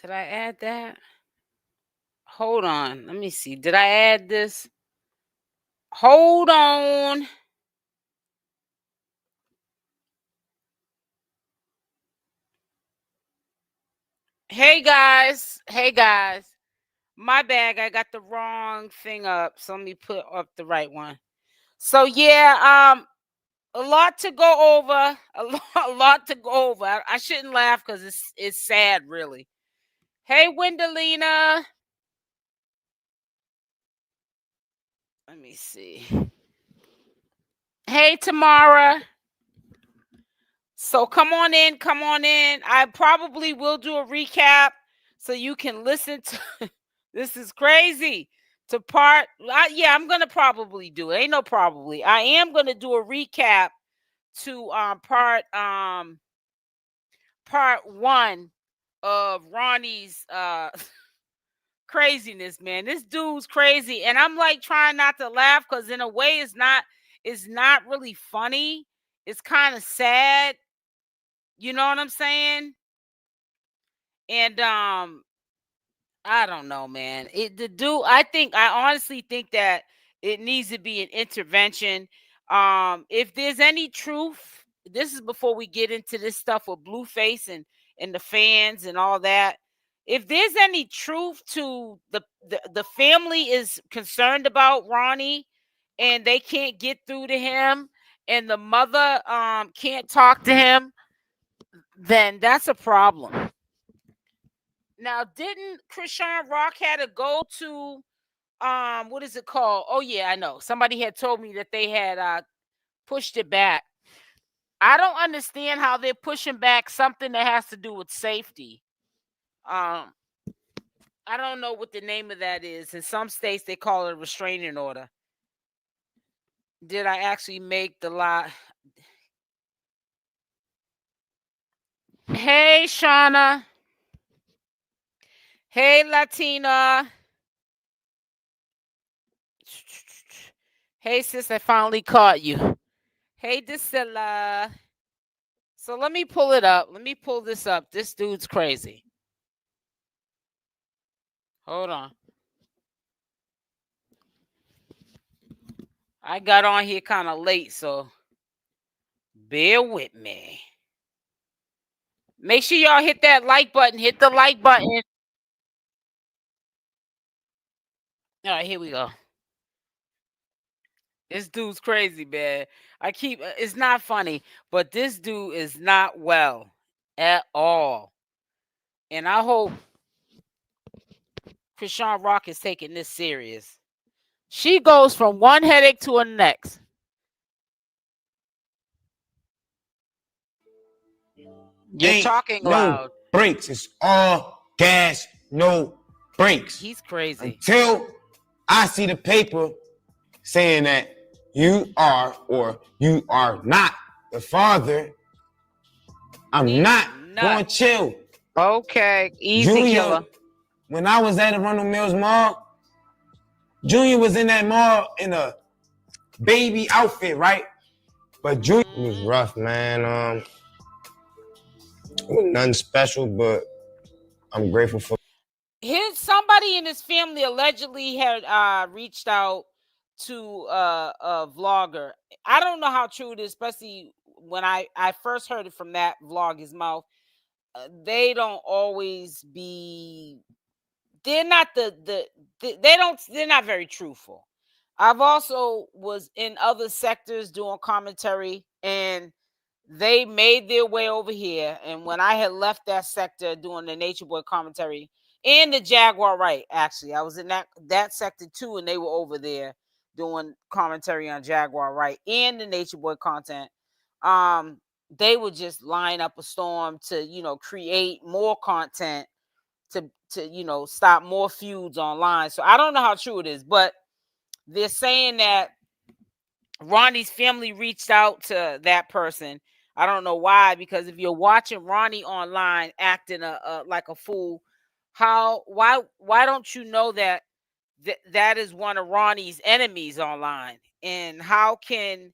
Did I add that? Hold on. Let me see. Did I add this? Hold on. Hey guys. Hey guys. My bag. I got the wrong thing up. So let me put up the right one. So yeah, a lot to go over. A lot to go over. I shouldn't laugh because it's sad, really. Hey, Wendelina. Let me see. Hey, Tamara. So come on in. Come on in. I probably will do a recap so you can listen to. This is crazy. To part. Yeah, I'm gonna probably do it. Ain't no probably. I am gonna do a recap to part one of Ronnie's craziness, man. This dude's crazy, and I'm like trying not to laugh because in a way it's not really funny. It's kind of sad. You know what I'm saying? And I don't know, man. The dude, I honestly think that it needs to be an intervention. If there's any truth, this is before we get into this stuff with Blueface and the fans and all that. If there's any truth to the family is concerned about Ronnie and they can't get through to him and the mother can't talk to him, then that's a problem. Now, didn't Chrisean Rock had to go to what is it called? Oh yeah, I know. Somebody had told me that they had pushed it back. I don't understand how they're pushing back something that has to do with safety. Um, I don't know what the name of that is. In some states, they call it a restraining order. Did I actually make the lie? Hey, Shauna. Hey, Latina. Hey, sis, I finally caught you. Hey, Deceitful. So let me pull it up. Let me pull this up. This dude's crazy. Hold on. I got on here kind of late, so bear with me. Make sure y'all hit that like button. Hit the like button. All right, here we go. This dude's crazy, man. It's not funny, but this dude is not well at all. And I hope Chrisean Rock is taking this serious. She goes from one headache to the next. You're talking loud. Brakes. It's all gas, no brakes. He's crazy. Until I see the paper saying that you are or you are not the father, I'm not going to chill. Okay, easy killer. When I was at Arundel Mills Mall, Junior was in that mall in a baby outfit, right? But Junior was rough, man. It was nothing special, but I'm grateful for. Somebody in his family allegedly had reached out to a vlogger. I don't know how true it is, especially when I first heard it from that vlogger's mouth. They don't always be. They're not they're not very truthful. I've also was in other sectors doing commentary, and they made their way over here. And when I had left that sector doing the Nature Boy commentary and the Jaguar Right, actually, I was in that sector too, and they were over there doing commentary on Jaguar Right and the Nature Boy content. They would just line up a storm to create more content to stop more feuds online. So I don't know how true it is, but they're saying that Ronnie's family reached out to that person. I don't know why, because if you're watching Ronnie online acting like a fool, why don't you know that that is one of Ronnie's enemies online? And how can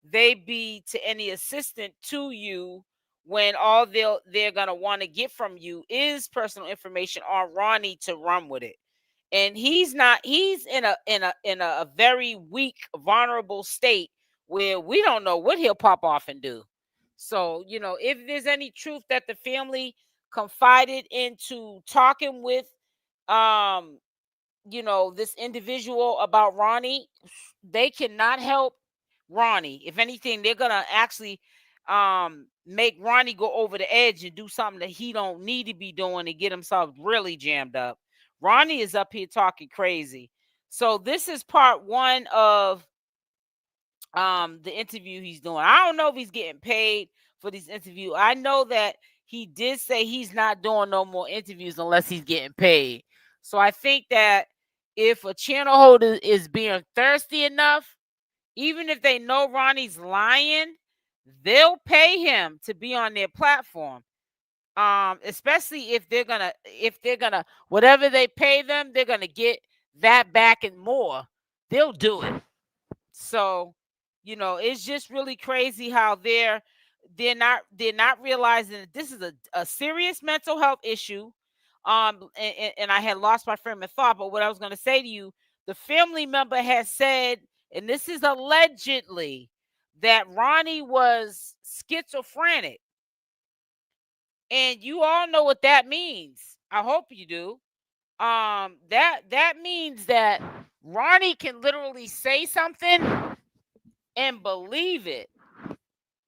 they be to any assistant to you when all they're gonna want to get from you is personal information on Ronnie to run with it. And he's in a very weak, vulnerable state where we don't know what he'll pop off and do. So, you know, if there's any truth that the family confided into talking with you know, this individual about Ronnie, they cannot help Ronnie. If anything, they're gonna actually make Ronnie go over the edge and do something that he don't need to be doing and get himself really jammed up. Ronnie is up here talking crazy. So this is part one of the interview he's doing. I don't know if he's getting paid for these interviews. I know that he did say he's not doing no more interviews unless he's getting paid. So I think that if a channel holder is being thirsty enough, even if they know Ronnie's lying, they'll pay him to be on their platform. Especially if they're gonna whatever they pay them, they're gonna get that back and more. They'll do it. So, you know, it's just really crazy how they're not realizing that this is a serious mental health issue. And I had lost my frame of thought, but what I was going to say to you, the family member has said, and this is allegedly, that Ronnie was schizophrenic. And you all know what that means. I hope you do. That means that Ronnie can literally say something and believe it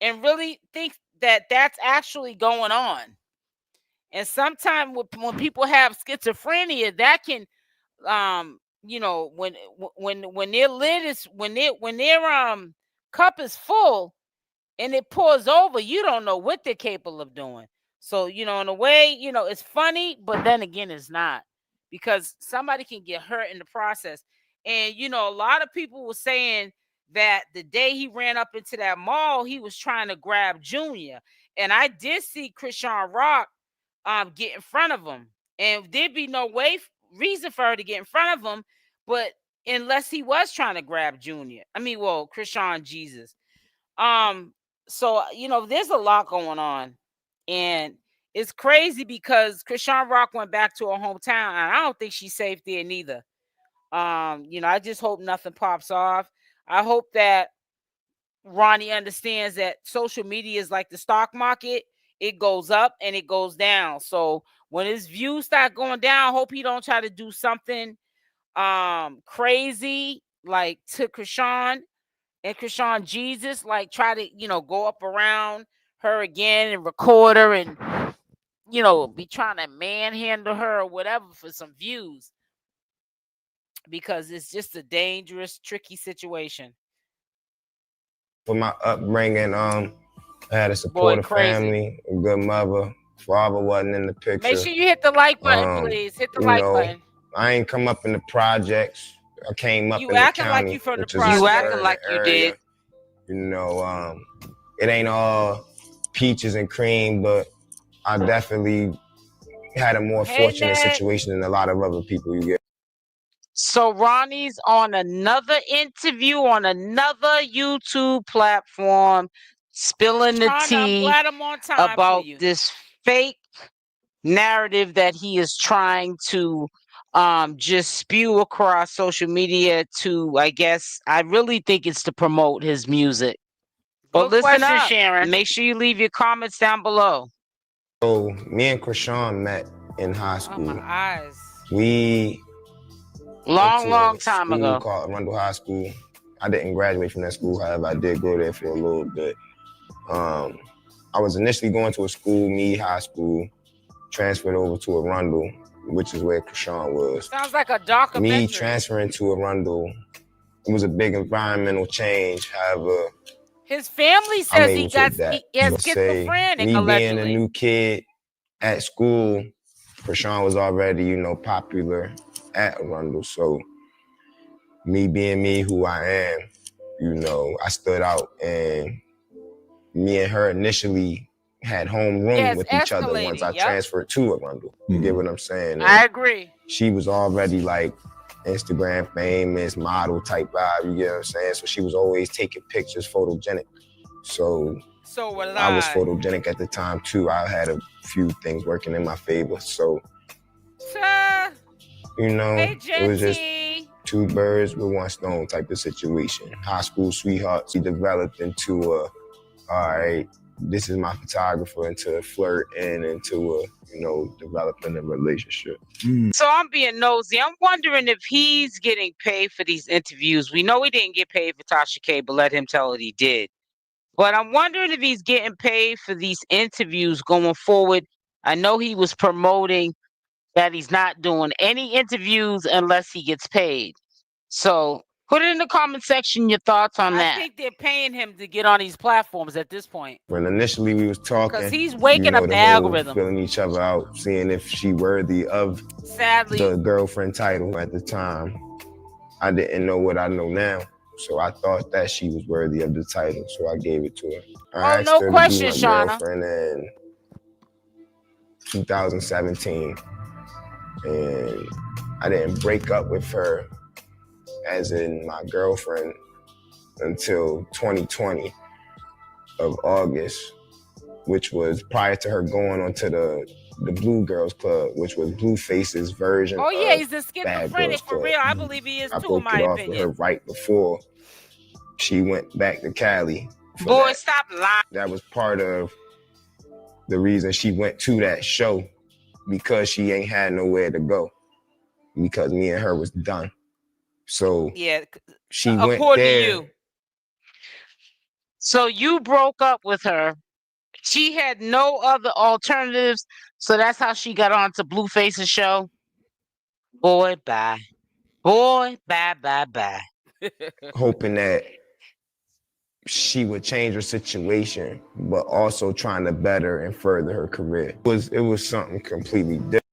and really think that that's actually going on. And sometimes when people have schizophrenia, that can you know, when their lid is when their cup is full and it pours over, you don't know what they're capable of doing. So, you know, in a way, you know, it's funny, but then again, it's not, because somebody can get hurt in the process. And, you know, a lot of people were saying that the day he ran up into that mall, he was trying to grab Junior. And I did see Chrisean Rock get in front of him. And there'd be no reason for her to get in front of him, but unless he was trying to grab Junior. I mean, well, 𝗪𝗛𝗓𝗪. So, you know, there's a lot going on. And it's crazy because Chrisean Rock went back to her hometown, and I don't think she's safe there neither. You know, I just hope nothing pops off. I hope that Ronnie understands that social media is like the stock market. It goes up and it goes down. So when his views start going down, I hope he don't try to do something crazy like to Chrisean and 𝗪𝗔𝗧𝗖𝗛, like try to, you know, go up around her again and record her and, you know, be trying to manhandle her or whatever for some views, because it's just a dangerous, tricky situation. For my upbringing, I had a supportive family, a good mother. Father wasn't in the picture. Make sure you hit the like button, please. Hit the like button. I ain't come up in the projects. I came up in the acting county. like you from the project. You acting like you did. You know, it ain't all peaches and cream, but I definitely had a more fortunate situation than a lot of other people you get. So Ronnie's on another interview on another YouTube platform, spilling the tea about this fake narrative that he is trying to just spew across social media to, I guess, I really think it's to promote his music. But listen up, Sharon. Make sure you leave your comments down below. So me and Chrisean met in high school. Oh, my eyes. We long time ago. Called Arundel High School. I didn't graduate from that school, however, I did go there for a little bit. I was initially going to a school, Meade High School, transferred over to Arundel, which is where Chrisean was. Sounds like a documentary. Me transferring to Arundel, it was a big environmental change. However, his family says he has schizophrenic, me allegedly. being a new kid at school, Chrisean was already, you know, popular at Arundel. So me being me, who I am, you know, I stood out, and me and her initially had homeroom with each other once I transferred to Arundel. You get what I'm saying? And I agree. She was already like Instagram famous, model type vibe, you get what I'm saying? So she was always taking pictures, photogenic. So was I was photogenic at the time too. I had a few things working in my favor. So, you know, it was just two birds with one stone type of situation. High school sweethearts. We developed into all right, this is my photographer, into a flirt and into a, you know, developing a relationship. So I'm being nosy. I'm wondering if he's getting paid for these interviews. We know he didn't get paid for Tasha K, but let him tell it he did. But I'm wondering if he's getting paid for these interviews going forward. I know he was promoting that he's not doing any interviews unless he gets paid. So put it in the comment section your thoughts on that. I think they're paying him to get on these platforms at this point. When initially we was talking, because he's waking up the algorithm, filling each other out, seeing if she worthy of the girlfriend title at the time. I didn't know what I know now, so I thought that she was worthy of the title, so I gave it to her. I asked her to be my girlfriend in 2017, and I didn't break up with her as in my girlfriend until 2020 of August, which was prior to her going on to the Blue Girls Club, which was Blueface's version. Oh yeah, he's a schizophrenic for real. I believe he is too, in my opinion. I broke it off with her right before she went back to Cali. Boy, stop lying. That was part of the reason she went to that show, because she ain't had nowhere to go, because me and her was done. So yeah, she went there. To you. So you broke up with her. She had no other alternatives, so that's how she got on to Blueface's show. Boy, bye. Boy, bye, bye, bye. Hoping that she would change her situation, but also trying to better and further her career. It was something completely different.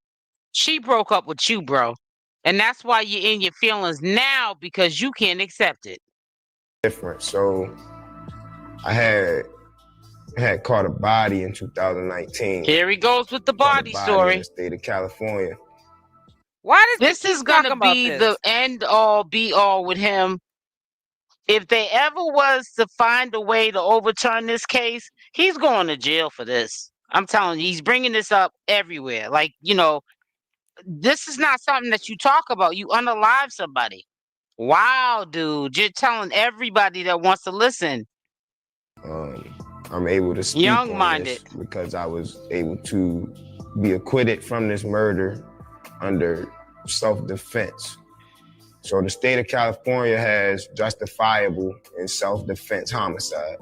She broke up with you, bro. And that's why you're in your feelings now, because you can't accept it. Different. So I had caught a body in 2019. Here he goes with the body story. In the state of California. Why does this is gonna be the end all be all with him? If they ever was to find a way to overturn this case, he's going to jail for this. I'm telling you, he's bringing this up everywhere. Like, you know, this is not something that you talk about. You unalive somebody. Wow, dude, you're telling everybody that wants to listen. I'm able to speak on this because I was able to be acquitted from this murder under self-defense. So the state of California has justifiable and self-defense homicide.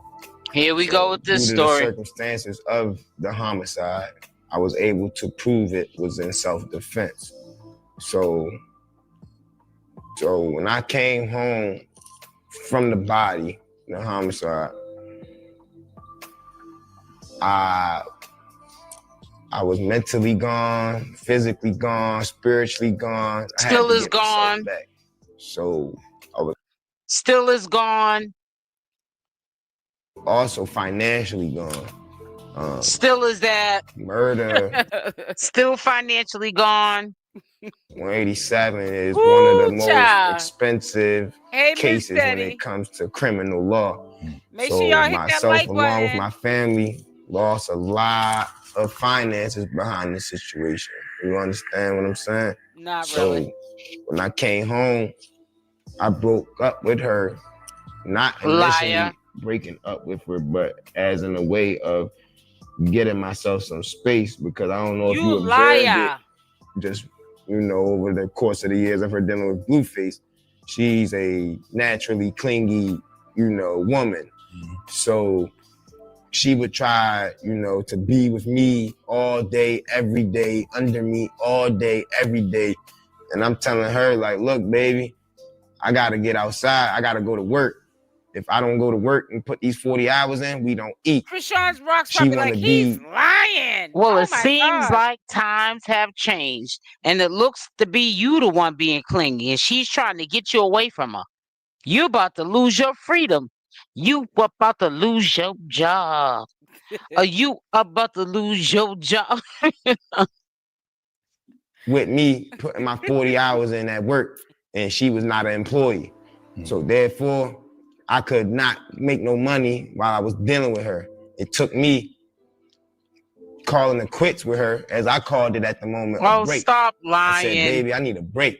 Here we go with this story. Due to the circumstances of the homicide, I was able to prove it was in self-defense. So when I came home from the body, the homicide, I was mentally gone, physically gone, spiritually gone. Still is gone. So I was still is gone. Also financially gone. Still is that. Murder. Still financially gone. 187 is one of the most expensive cases when it comes to criminal law. Make sure y'all hit that like button. Along with my family, lost a lot of finances behind this situation. You understand what I'm saying? Not really. So when I came home, I broke up with her, not initially breaking up with her, but as in a way of getting myself some space, because I don't know if you observed it, just, you know, over the course of the years of her dealing with Blueface, she's a naturally clingy, you know, woman. So she would try, you know, to be with me all day, every day, under me all day, every day. And I'm telling her, like, look, baby, I gotta get outside. I gotta go to work. If I don't go to work and put these 40 hours in, we don't eat. Chrisean Rock's probably like, he's lying. Well, it seems like times have changed, and it looks to be you the one being clingy, and she's trying to get you away from her. You about to lose your freedom. You about to lose your job. Are you about to lose your job? With me putting my 40 hours in at work, and she was not an employee. So therefore, I could not make no money while I was dealing with her. It took me calling it quits with her, as I called it at the moment, a break. Stop lying. I said, baby, I need a break.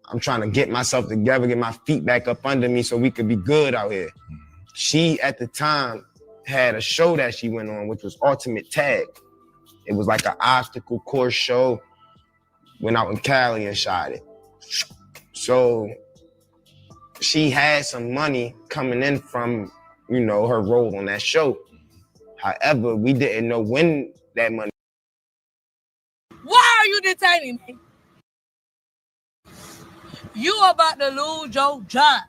I'm trying to get myself together, get my feet back up under me so we could be good out here. She, at the time, had a show that she went on, which was Ultimate Tag. It was like an obstacle course show. Went out in Cali and shot it. So she had some money coming in from, you know, her role on that show. However, we didn't know when that money. Why are you detaining me? You about to lose your job.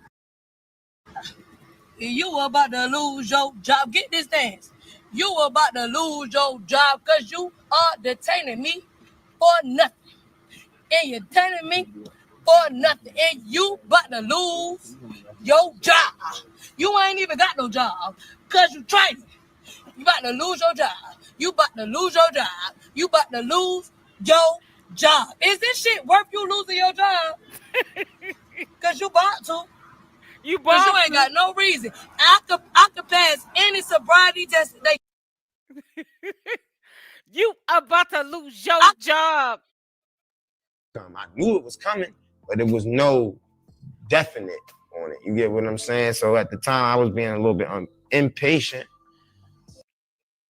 You about to lose your job. Get this dance. You about to lose your job because you are detaining me for nothing. And you're detaining me for nothing. And you about to lose your job. You ain't even got no job because you training. You about to lose your job. You about to lose your job. You about to lose your job. Is this shit worth you losing your job? Because you about to. Because you ain't got no reason. I could pass any sobriety test today. You about to lose your job. I knew it was coming, but there was no definite on it. You get what I'm saying? So at the time, I was being a little bit impatient.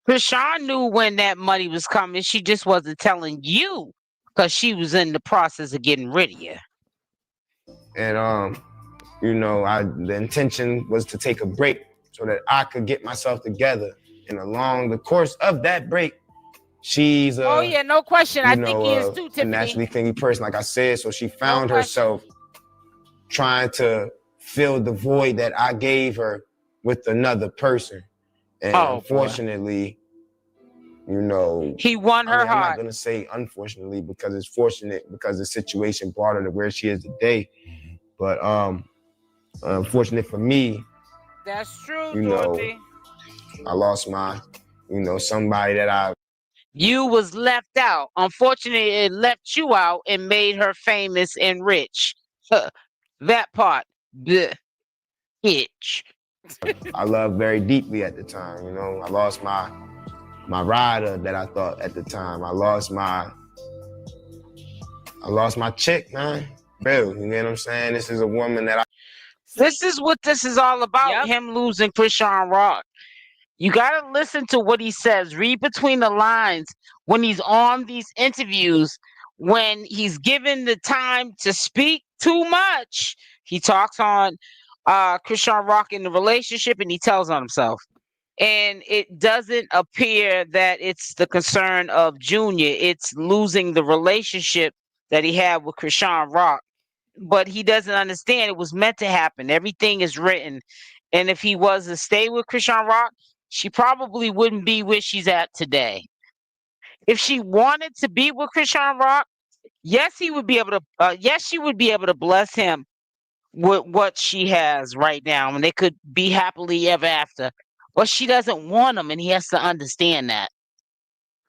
Chrisean knew when that money was coming. She just wasn't telling you because she was in the process of getting rid of you. And you know, the intention was to take a break so that I could get myself together. And along the course of that break, she's oh yeah, no question. I think he is too, Tiffany. A naturally thingy person, like I said. So she found herself trying to fill the void that I gave her with another person. And unfortunately, you know, he won her heart. I'm not gonna say unfortunately because it's fortunate because the situation brought her to where she is today. But unfortunate for me, that's true, you Dorothy. know, I lost my, you know, somebody that you was left out. Unfortunately, it left you out and made her famous and rich. That part, the hitch. I loved very deeply at the time. You know, I lost my rider that I thought at the time. I lost my chick, man. Real, you know what I'm saying? This is a woman that This is what this is all about, him losing Chrisean Rock. You got to listen to what he says. Read between the lines when he's on these interviews, when he's given the time to speak too much. He talks on Chrisean Rock in the relationship and he tells on himself. And it doesn't appear that it's the concern of Junior. It's losing the relationship that he had with Chrisean Rock. But he doesn't understand it was meant to happen. Everything is written. And if he was to stay with Chrisean Rock, she probably wouldn't be where she's at today. If she wanted to be with Chrisean Rock, yes, he would be able to. Yes, she would be able to bless him with what she has right now, and they could be happily ever after. But she doesn't want him, and he has to understand that.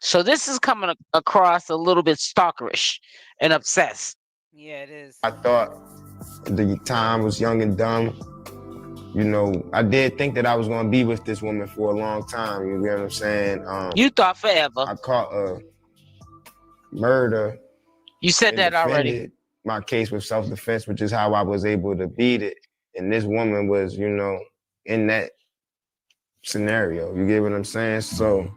So this is coming across a little bit stalkerish and obsessed. Yeah, it is. I thought the time was young and dumb. You know, I did think that I was going to be with this woman for a long time. You know what I'm saying? You thought forever. I caught a murder. You said that already. My case with self-defense, which is how I was able to beat it. And this woman was, you know, in that scenario. You get what I'm saying? So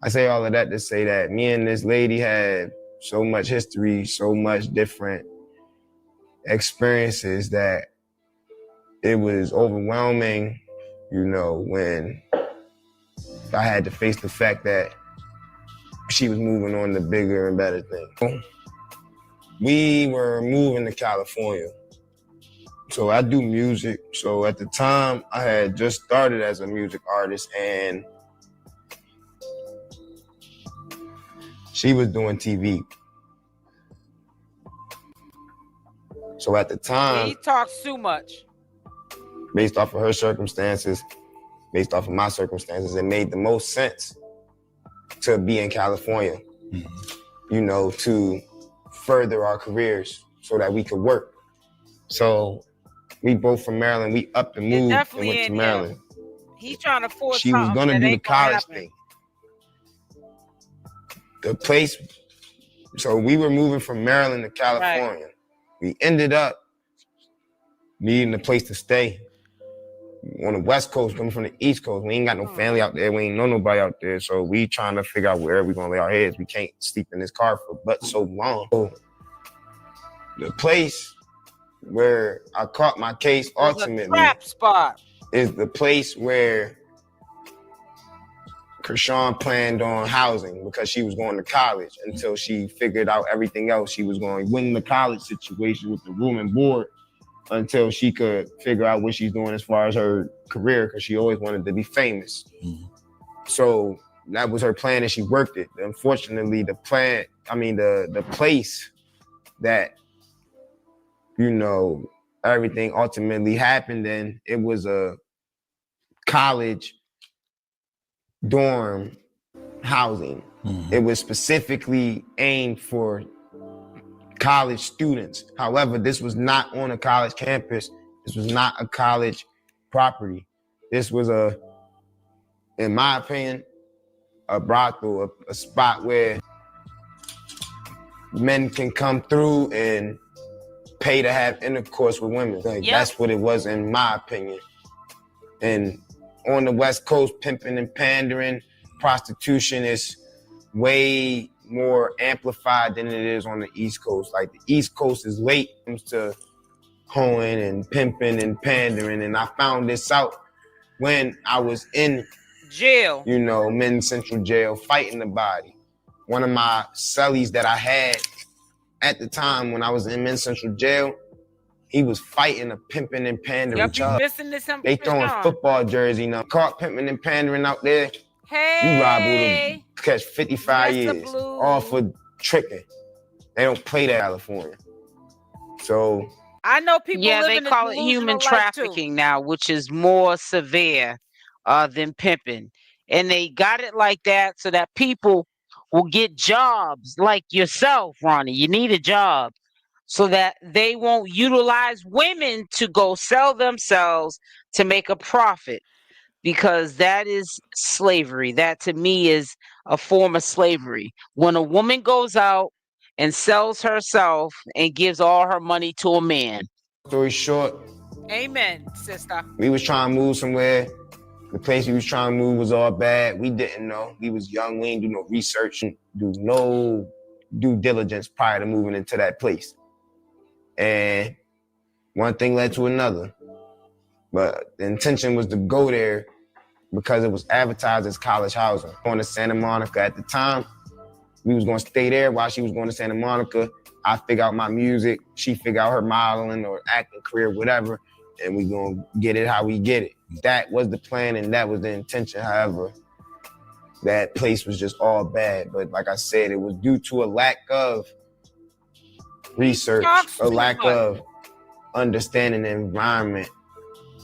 I say all of that to say that me and this lady had so much history, so much different experiences that it was overwhelming, you know, when I had to face the fact that she was moving on to bigger and better things. We were moving to California. So I do music. So at the time, I had just started as a music artist and she was doing TV. So at the time, he talks too much. Based off of her circumstances, based off of my circumstances, it made the most sense to be in California, you know, to further our careers so that we could work. So We both from Maryland. We up and moved and went to Maryland. He's trying to force She was gonna do the college thing. The place, so we were moving from Maryland to California. Right. We ended up needing a place to stay on the West Coast, coming from the East Coast. We ain't got no family out there. We ain't know nobody out there. So we trying to figure out where we gonna lay our heads. We can't sleep in this car for but so long. So the place where I caught my case ultimately trap spot is the place where Chrisean planned on housing because she was going to college until she figured out everything else. She was going to win the college situation with the room and board until she could figure out what she's doing as far as her career, because she always wanted to be famous. Mm-hmm. So that was her plan and she worked it. Unfortunately, the place that, you know, everything ultimately happened in, it was a college dorm housing. Mm-hmm. It was specifically aimed for college students. However, this was not on a college campus. This was not a college property. This was in my opinion, a brothel, a spot where men can come through and pay to have intercourse with women. Like, that's what it was in my opinion. And on the West Coast, pimping and pandering, prostitution is way more amplified than it is on the East Coast. Like, the East Coast is late when it comes to hoeing and pimping and pandering. And I found this out when I was in jail, you know, men's central jail, fighting the body. One of my cellies that I had at the time when I was in men's central jail, he was fighting a pimping and pandering child. They throwing football jersey now. Caught pimping and pandering out there. Hey, you liable to catch 55 years. All for tricking. They don't play that in California. So I know people. Yeah, they call it human trafficking now, which is more severe than pimping. And they got it like that so that people will get jobs like yourself, Ronnie. You need a job so that they won't utilize women to go sell themselves to make a profit, because that is slavery. That to me is a form of slavery. When a woman goes out and sells herself and gives all her money to a man. Story short. Amen, sister. We was trying to move somewhere. The place we was trying to move was all bad. We didn't know. We was young. We didn't do no research and do no due diligence prior to moving into that place. And one thing led to another. But the intention was to go there because it was advertised as college housing. Going to Santa Monica at the time, we was going to stay there while she was going to Santa Monica. I figure out my music, she figure out her modeling or acting career, whatever, and we going to get it how we get it. That was the plan and that was the intention. However, that place was just all bad. But like I said, it was due to a lack of research, a lack of understanding the environment,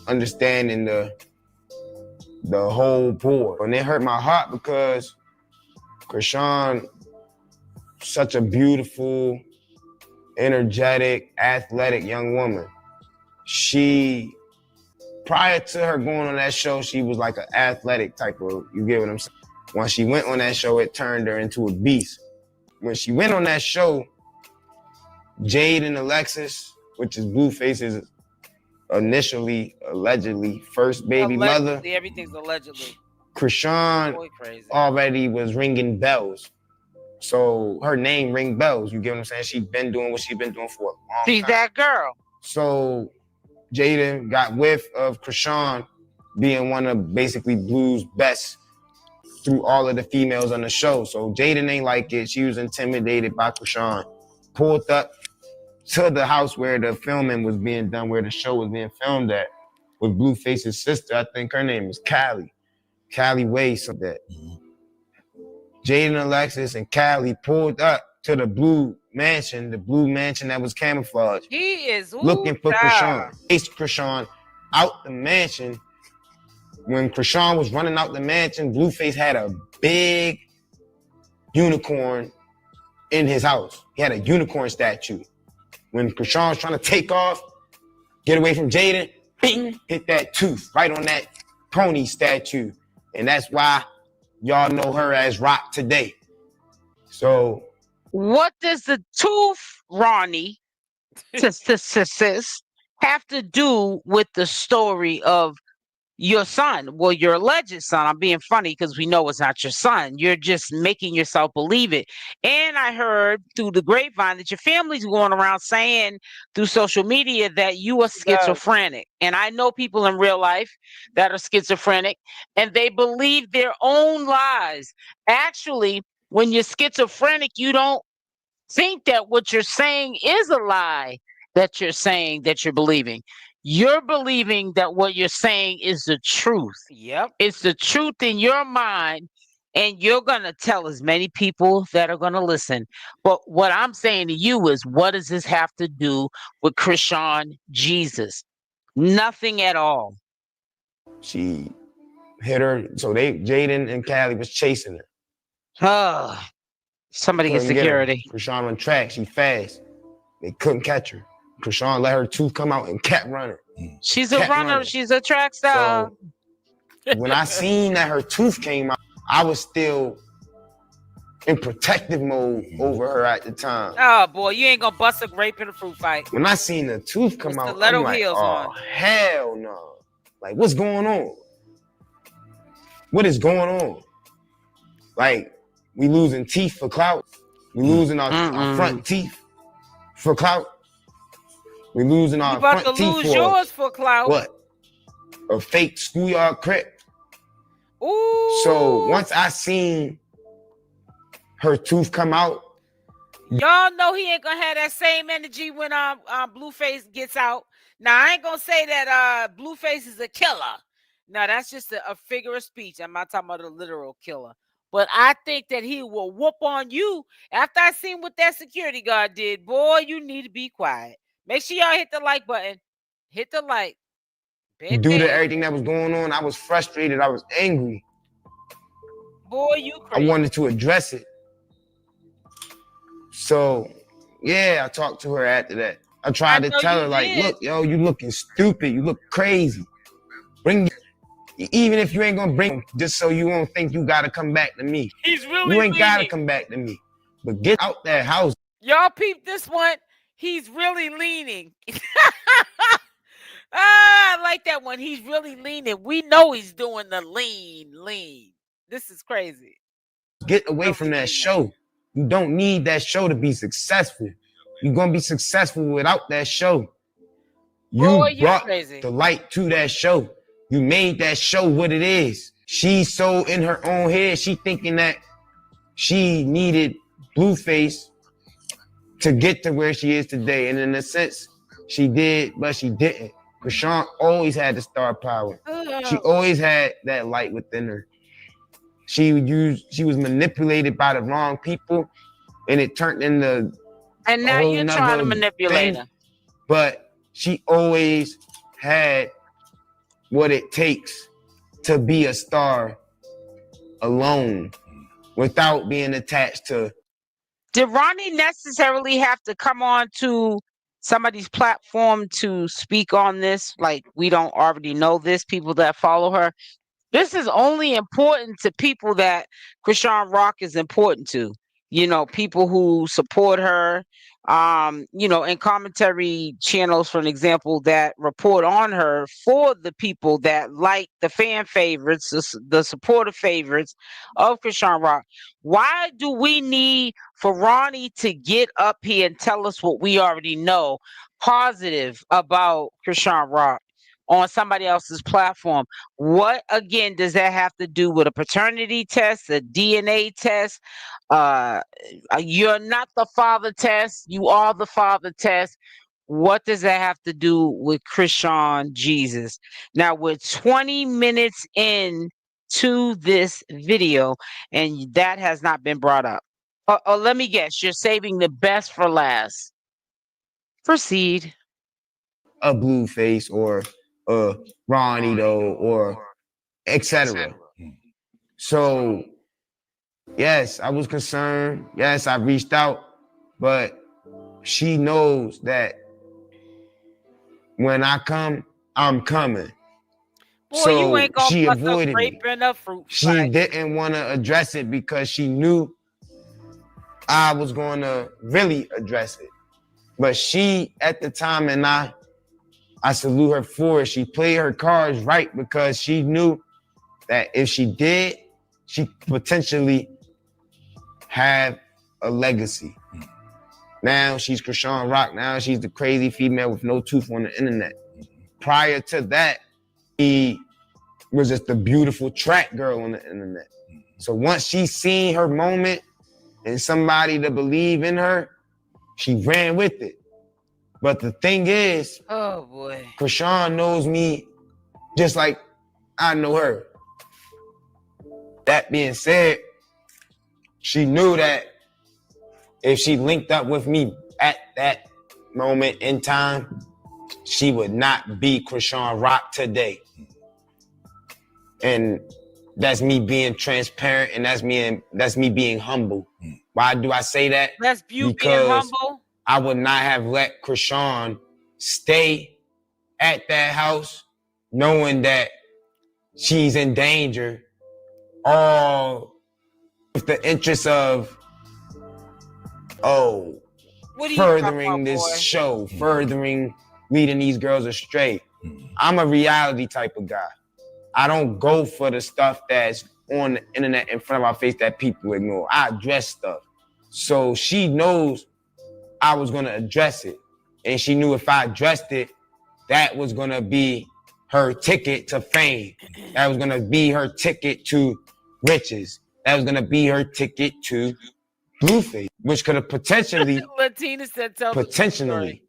understanding the whole board. And it hurt my heart because Chrisean, such a beautiful, energetic, athletic young woman. She, prior to her going on that show, she was like an athletic type of, you get what I'm saying? When she went on that show, it turned her into a beast. When she went on that show, Jade and Alexis, which is Blueface's initially, allegedly, first baby mother. Everything's allegedly. Chrisean already was ringing bells. So her name ring bells, you get what I'm saying? She's been doing what she's been doing for a long time. She's that girl. So Jaden got whiff of Chrisean being one of basically Blue's best through all of the females on the show. So Jaden ain't like it. She was intimidated by Chrisean. Pulled up to the house where the filming was being done, where the show was being filmed at, with Blueface's sister. I think her name is Callie Way, something like that. Jaden, Alexis, and Callie pulled up to the blue mansion that was camouflaged. He is looking for Chrisean. Chased Chrisean out the mansion. When Chrisean was running out the mansion, Blueface had a big unicorn in his house. He had a unicorn statue. When Chrisean was trying to take off, get away from Jaden, bing, hit that tooth right on that pony statue. And that's why y'all know her as Rock today. So what does the tooth, Ronnie, have to do with the story of your son? Well, your alleged son. I'm being funny because we know it's not your son. You're just making yourself believe it. And I heard through the grapevine that your family's going around saying through social media that you are schizophrenic. And I know people in real life that are schizophrenic and they believe their own lies. Actually, when you're schizophrenic, you don't think that what you're saying is a lie that you're saying that you're believing. You're believing that what you're saying is the truth. Yep. It's the truth in your mind, and you're going to tell as many people that are going to listen. But what I'm saying to you is, what does this have to do with Chrisean Jesus? Nothing at all. she hit her. So Jaden and Callie was chasing her. Oh, somebody get security. Chrisean on track. She fast. They couldn't catch her. Chrisean let her tooth come out and kept running. She's a runner. She's a track star. So when I seen that her tooth came out, I was still in protective mode over her at the time. Oh boy, you ain't gonna bust a grape in a fruit fight. When I seen the tooth come out, I'm like, oh hell no! Like, what's going on? What is going on? Like, we losing teeth for clout. We losing our front teeth for clout. We losing our front teeth for you about to lose yours for clout. What? A fake schoolyard crip. Ooh. So once I seen her tooth come out, y'all know he ain't gonna have that same energy when Blueface gets out. Now I ain't gonna say that Blueface is a killer. No, that's just a figure of speech. I'm not talking about a literal killer. But I think that he will whoop on you after I seen what that security guard did. Boy, you need to be quiet. Make sure y'all hit the like button. Hit the like. Due to everything that was going on, I was frustrated. I was angry. Boy, you crazy. I wanted to address it. So, yeah, I talked to her after that. I tried to tell her, like, look, yo, you looking stupid. You look crazy. Even if you ain't gonna bring him, just so you won't think you gotta come back to me. He's really You ain't gotta come back to me. But get out that house. Y'all peep this one. He's really leaning. I like that one. He's really leaning. We know he's doing the lean. This is crazy. Get away from that show. You don't need that show to be successful. You're gonna be successful without that show. You brought the light to that show. You made that show what it is. She's so in her own head, she thinking that she needed Blueface to get to where she is today. And in a sense, she did, but she didn't. Chrisean always had the star power. She always had that light within her. She was manipulated by the wrong people, and it turned into and now you're trying to manipulate her. But she always had what it takes to be a star alone without being attached to. Did Ronnie necessarily have to come on to somebody's platform to speak on this? Like, we don't already know this, people that follow her. This is only important to people that Chrisean Rock is important to. You know, people who support her, you know, in commentary channels, for an example, that report on her for the people that like the fan favorites, the supporter favorites of Chrisean Rock. Why do we need for Ronnie to get up here and tell us what we already know positive about Chrisean Rock on somebody else's platform? What, again, does that have to do with a paternity test, a DNA test? You're not the father test. You are the father test. What does that have to do with Chrisean Jesus? Now, we're 20 minutes in to this video, and that has not been brought up. Let me guess. You're saving the best for last. Proceed. A Blueface or Ronnie though, or etc. So yes, I was concerned. Yes, I reached out, but she knows that when I come, I'm coming. Boy, so you ain't gonna she bust avoided a grape me. in a fruit She fight. didn't want to address it because she knew I was going to really address it. But she, at the time, and I salute her for it. She played her cards right because she knew that if she did, she could potentially have a legacy. Now she's Chrisean Rock. Now she's the crazy female with no tooth on the internet. Prior to that, she was just a beautiful track girl on the internet. So once she seen her moment and somebody to believe in her, she ran with it. But the thing is, oh boy, Chrisean knows me just like I know her. That being said, she knew that if she linked up with me at that moment in time, she would not be Chrisean Rock today. And that's me being transparent, and that's me being humble. Why do I say that? That's you because being humble. I would not have let Chrisean stay at that house knowing that she's in danger, all with the interest of furthering this show, furthering leading these girls astray. I'm a reality type of guy. I don't go for the stuff that's on the internet in front of our face that people ignore. I address stuff. So she knows I was gonna address it. And she knew if I addressed it, that was gonna be her ticket to fame. That was gonna be her ticket to riches. That was gonna be her ticket to Blueface, which could have potentially Latina said potentially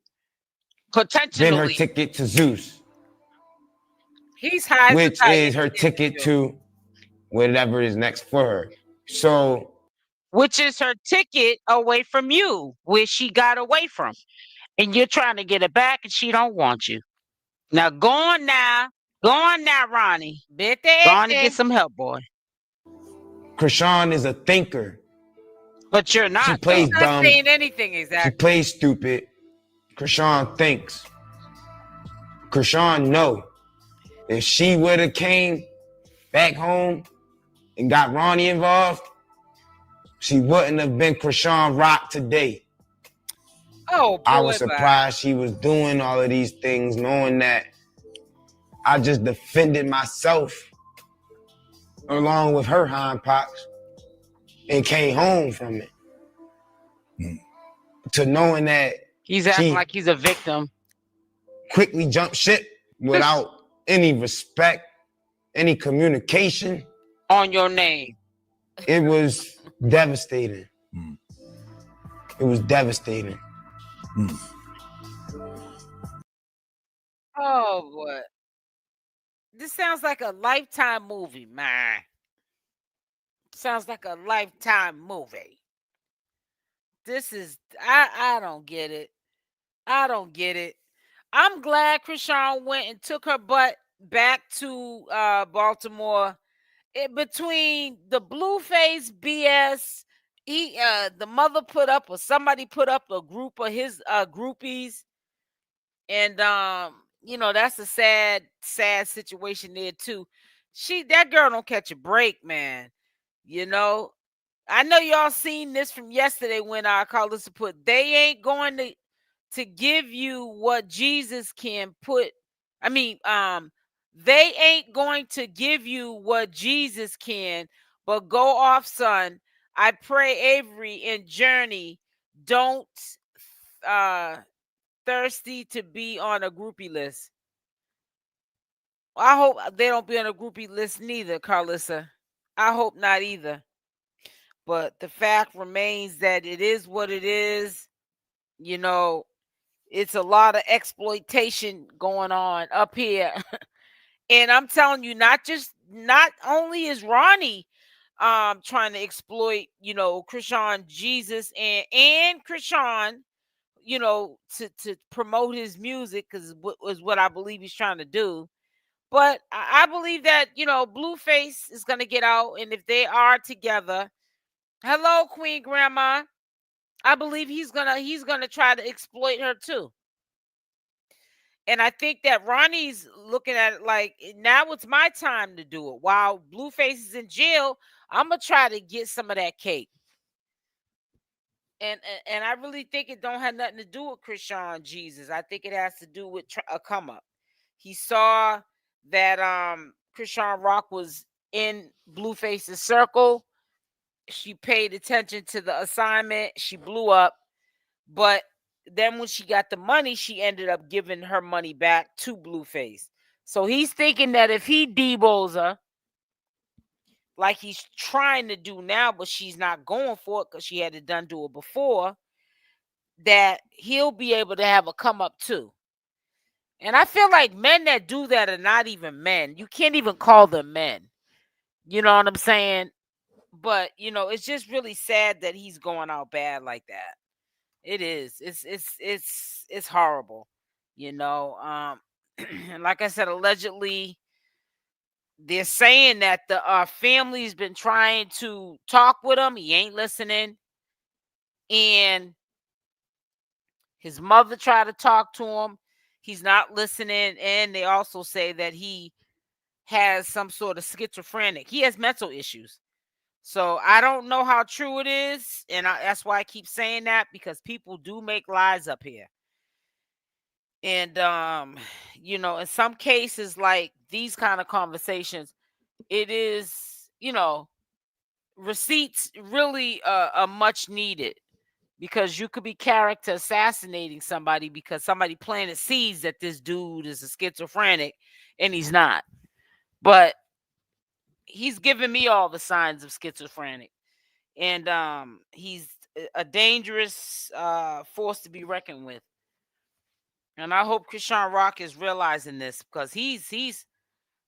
been her ticket to Zeus. He's high, which is her ticket to whatever is next for her. So, which is her ticket away from you, where she got away from, and you're trying to get it back, and she don't want you. Now go on now, Ronnie. Go on and get some help, boy. Chrisean is a thinker, but you're not. She plays She's dumb. Not saying anything exactly. She plays stupid. Chrisean thinks. Chrisean know. If she would have came back home and got Ronnie involved, she wouldn't have been Chrisean Rock today. Oh, boy, I was surprised she was doing all of these things, knowing that I just defended myself along with her hindpox and came home from it. To knowing that he's acting like he's a victim. Quickly jumped ship without any respect, any communication on your name. It was devastating. It was devastating. Oh boy. This sounds like a Lifetime movie, man. Sounds like a Lifetime movie. This is I don't get it. I don't get it. I'm glad Chrisean went and took her butt back to Baltimore. Between the Blueface BS, the mother put up or somebody put up a group of his groupies, and that's a sad situation there too. That girl don't catch a break, man. I know y'all seen this from yesterday when Karlissa put, they ain't going to give you what Jesus can put. I mean, they ain't going to give you what Jesus can, but go off, son. I pray Avery and Journey don't thirsty to be on a groupie list. I hope they don't be on a groupie list neither, Karlissa. I hope not either. But the fact remains that it is what it is. It's a lot of exploitation going on up here. And I'm telling you, not only is Ronnie trying to exploit, Chrisean Jesus and Chrisean, to promote his music, because was what I believe he's trying to do. But I believe that, Blueface is going to get out, and if they are together, hello, Queen Grandma, I believe he's gonna try to exploit her too. And I think that Ronnie's looking at it like, now it's my time to do it. While Blueface is in jail, I'm gonna try to get some of that cake. And I really think it don't have nothing to do with Chrisean Jesus. I think it has to do with a come up. He saw that Chrisean Rock was in Blueface's circle. She paid attention to the assignment. She blew up. But then when she got the money, she ended up giving her money back to Blueface. So he's thinking that if he debos her, like he's trying to do now, but she's not going for it because she had it done to her before, that he'll be able to have a come up too. And I feel like men that do that are not even men. You can't even call them men. You know what I'm saying? But, you know, it's just really sad that he's going out bad like that. It is. It's horrible. You know, and like I said, allegedly they're saying that the family's been trying to talk with him. He ain't listening. And his mother tried to talk to him. He's not listening. And they also say that he has some sort of schizophrenic. He has mental issues. So I don't know how true it is. And that's why I keep saying that, because people do make lies up here. And, you know, in some cases, like these kind of conversations, it is, you know, receipts really are much needed, because you could be character assassinating somebody because somebody planted seeds that this dude is a schizophrenic, and he's not. But he's giving me all the signs of schizophrenic. And he's a dangerous force to be reckoned with. And I hope Chrisean Rock is realizing this, because he's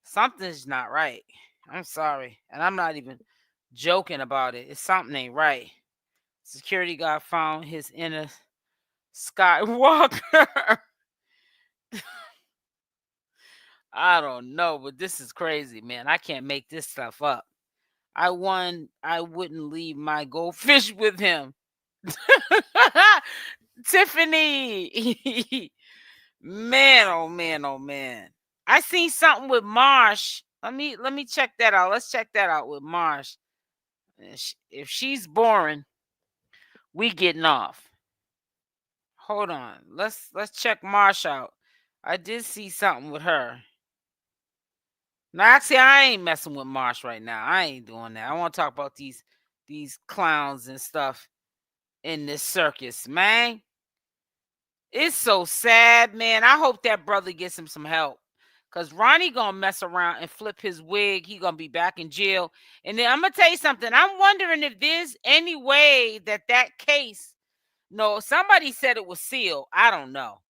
something's not right. I'm sorry. And I'm not even joking about it. It's something ain't right. Security guard found his inner Skywalker. I don't know, but this is crazy, man. I can't make this stuff up. I wouldn't leave my goldfish with him. Tiffany. Man, oh man, oh man. I seen something with Marsh. Let me check that out. Let's check that out with Marsh. If she's boring, we getting off. Hold on. Let's check Marsh out. I did see something with her. Now, actually, I ain't messing with Marsh right now. I ain't doing that. I want to talk about these clowns and stuff in this circus, man. It's so sad, man. I hope that brother gets him some help, because Ronnie gonna mess around and flip his wig. He gonna be back in jail. And then I'm gonna tell you something. I'm wondering if there's any way that case, no, somebody said it was sealed. I don't know.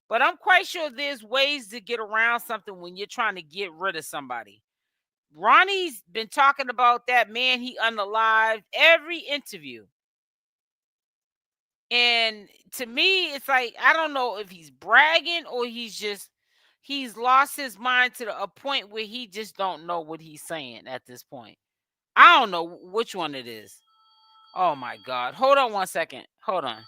But I'm quite sure there's ways to get around something when you're trying to get rid of somebody. Ronnie's been talking about that man he unalived every interview. And to me, it's like, I don't know if he's bragging or he's lost his mind to a point where he just don't know what he's saying at this point. I don't know which one it is. Oh my God. Hold on one second. Hold on.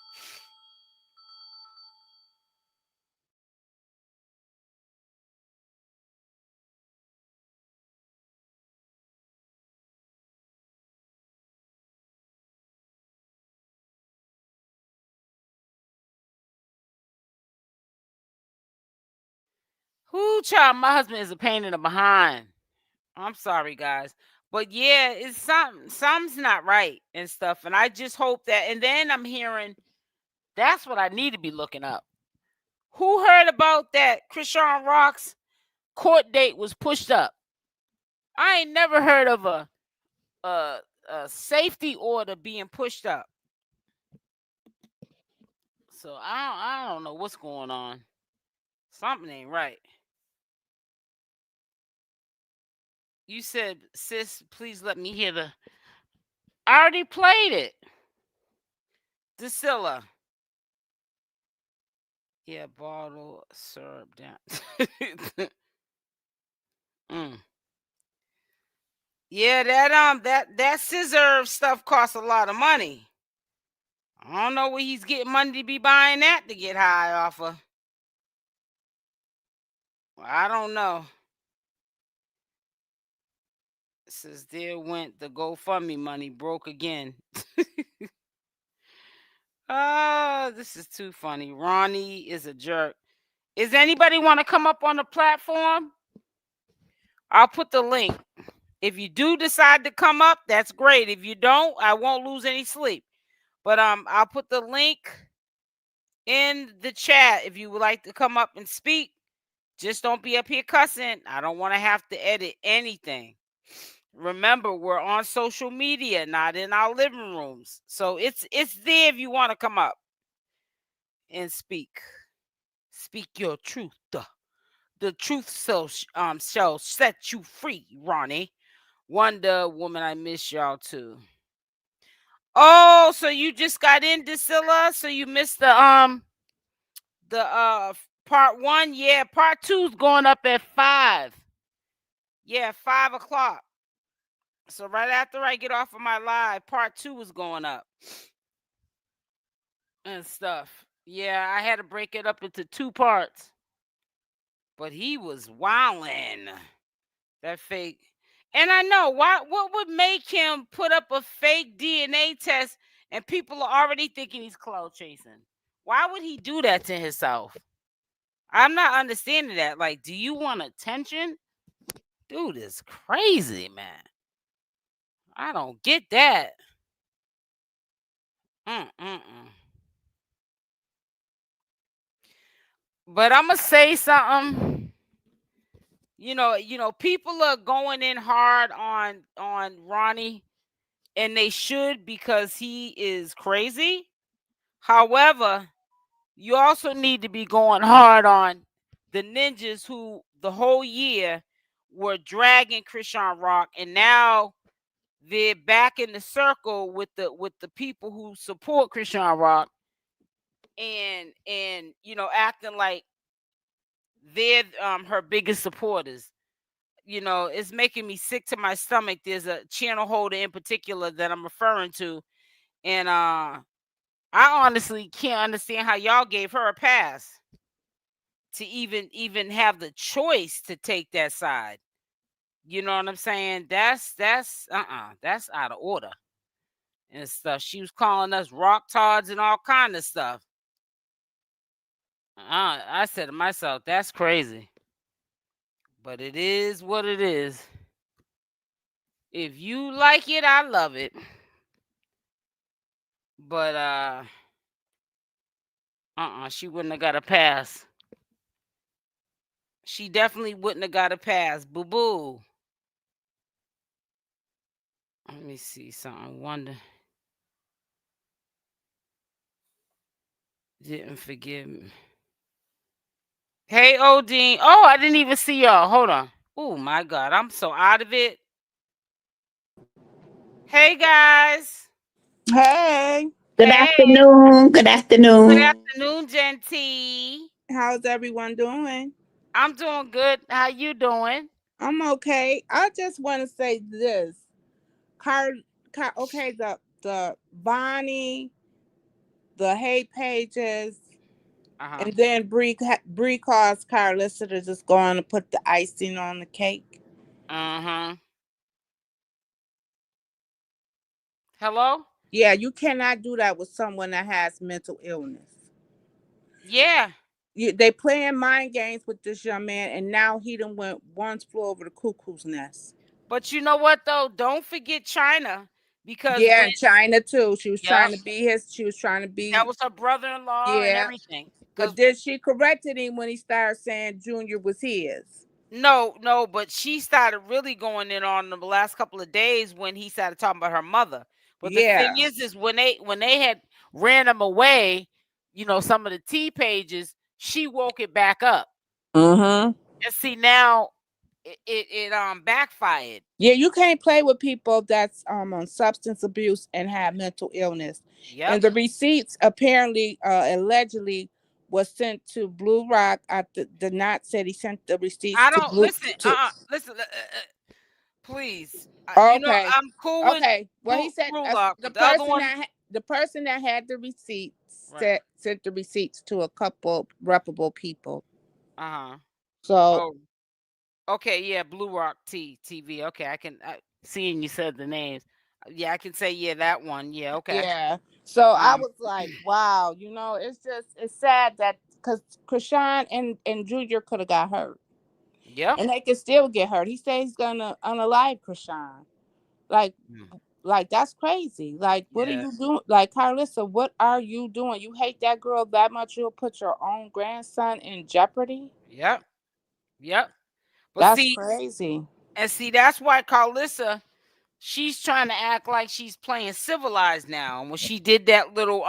Who, child, my husband is a pain in the behind. I'm sorry, guys. But yeah, it's something's not right and stuff. And I just hope that, and then I'm hearing, that's what I need to be looking up. Who heard about that Chrisean Rock's court date was pushed up? I ain't never heard of a safety order being pushed up. So I don't know what's going on. Something ain't right. You said, sis, please let me hear the. I already played it. 𝗪𝗪𝗪. Yeah, bottle syrup down. Yeah, that scissor stuff costs a lot of money. I don't know where he's getting money to be buying that to get high off of. I don't know. It says there went the GoFundMe money broke again. This is too funny. Ronnie is a jerk. Is anybody want to come up on the platform? I'll put the link. If you do decide to come up, that's great. If you don't, I won't lose any sleep. But I'll put the link in the chat if you would like to come up and speak. Just don't be up here cussing. I don't want to have to edit anything. Remember, we're on social media, not in our living rooms. So it's there if you want to come up and speak. Speak your truth. The truth shall set you free, Ronnie. Wonder Woman, I miss y'all too. Oh, so you just got in, Dsilla? So you missed the part 1? Yeah, part 2's going up at 5. Yeah, 5 o'clock. So right after I get off of my live, part 2 is going up and stuff. Yeah, I had to break it up into 2 parts. But he was wildin'. That fake. And I know what would make him put up a fake DNA test and people are already thinking he's clout chasing. Why would he do that to himself? I'm not understanding that. Like, do you want attention? Dude is crazy, man. I don't get that. But I'm gonna say something. You know, people are going in hard on Ronnie, and they should, because he is crazy. However, you also need to be going hard on the ninjas who the whole year were dragging Chrisean Rock, and now they're back in the circle with the people who support Chrisean Rock, and acting like they're her biggest supporters. It's making me sick to my stomach. There's a channel holder in particular that I'm referring to, and I honestly can't understand how y'all gave her a pass to even have the choice to take that side. You know what I'm saying? That's out of order and stuff. She was calling us rocktards and all kind of stuff. I said to myself, that's crazy. But it is what it is. If you like it, I love it. But she wouldn't have got a pass. She definitely wouldn't have got a pass. Boo boo. Let me see something. Wonder. Didn't forgive me. Hey, Odin. Oh, I didn't even see y'all. Hold on. Oh my God, I'm so out of it. Hey guys. Hey. Good afternoon. Good afternoon. Good afternoon, Genty. How's everyone doing? I'm doing good. How you doing? I'm okay. I just want to say this. Okay, the Bonnie, the Hey Pages, and then Bree calls Karlissa to just go on and put the icing on the cake. Hello? Yeah, you cannot do that with someone that has mental illness. Yeah. They playing mind games with this young man, and now he done flew over the cuckoo's nest. But you know what though? Don't forget China, because and China too. She was trying to be She was trying to be. That was her brother-in-law and everything. But then she corrected him when he started saying Junior was his. No, but she started really going in on him the last couple of days when he started talking about her mother. But the thing is when they had ran him away, some of the T pages, she woke it back up. And see, now it backfired. Yeah, you can't play with people that's on substance abuse and have mental illness. And the receipts apparently allegedly was sent to Blue Rock. The Knot said he sent the receipts. I don't listen. Please. Okay. I'm cool with. Okay. Well, he said the person that had the receipts sent the receipts to a couple reputable people. So okay, yeah, Blue Rock TV. Okay, seeing you said the names. Yeah, I can say that one. Yeah, okay. Yeah. So I was like, wow, it's sad that because Chrisean and Junior could have got hurt. Yeah. And they can still get hurt. He says he's gonna unalive Chrisean. Like that's crazy. Like, what are you doing? Like, Karlissa, what are you doing? You hate that girl that much you'll put your own grandson in jeopardy? Yep. But that's crazy. And that's why Karlissa, she's trying to act like she's playing civilized now. And when she did that little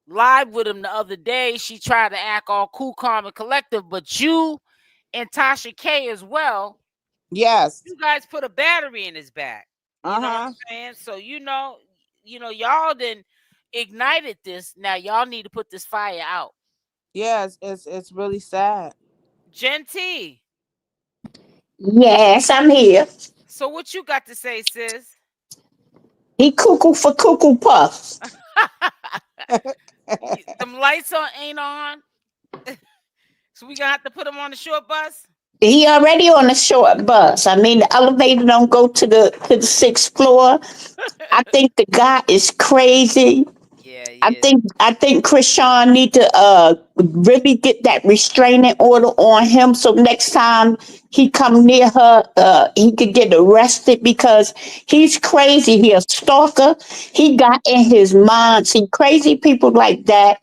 live with him the other day, she tried to act all cool, calm, and collective. But you and Tasha K as well. Yes. You guys put a battery in his back. You know what I'm saying? So y'all then ignited this. Now y'all need to put this fire out. Yes, it's really sad. Genty. Yes, I'm here. So what you got to say, sis? He cuckoo for cuckoo puffs. Them lights ain't on. So we gonna have to put him on the short bus. He already on the short bus. I mean, the elevator don't go to the 6th floor. I think the guy is crazy. Yeah, I think Chrisean need to really get that restraining order on him, so next time he come near her, he could get arrested because he's crazy. He a stalker. He got in his mind. See, crazy people like that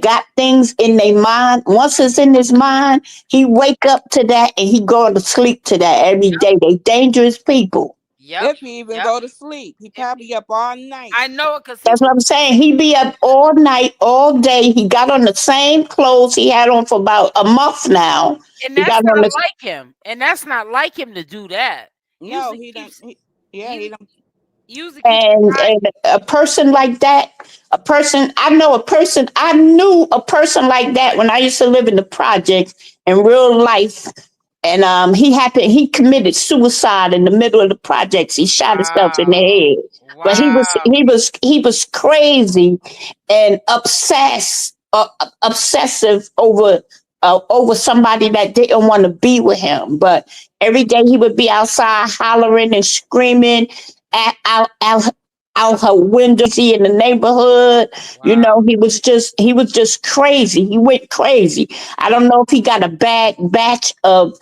got things in their mind. Once it's in his mind, he wake up to that and he go to sleep to that every day. They dangerous people. If he even go to sleep, he probably up all night. I know it because that's what I'm saying. He be up all night, all day. He got on the same clothes he had on for about a month now. And that's not like him. And that's not like him to do that. No, he don't. He don't. And a person like that, I knew a person like that when I used to live in the projects in real life. And he committed suicide in the middle of the projects. He shot himself in the head. Wow. But he was crazy and obsessive over somebody that didn't want to be with him. But every day he would be outside hollering and screaming out her window in the neighborhood. Wow. He was just crazy. He went crazy. I don't know if he got a bad batch of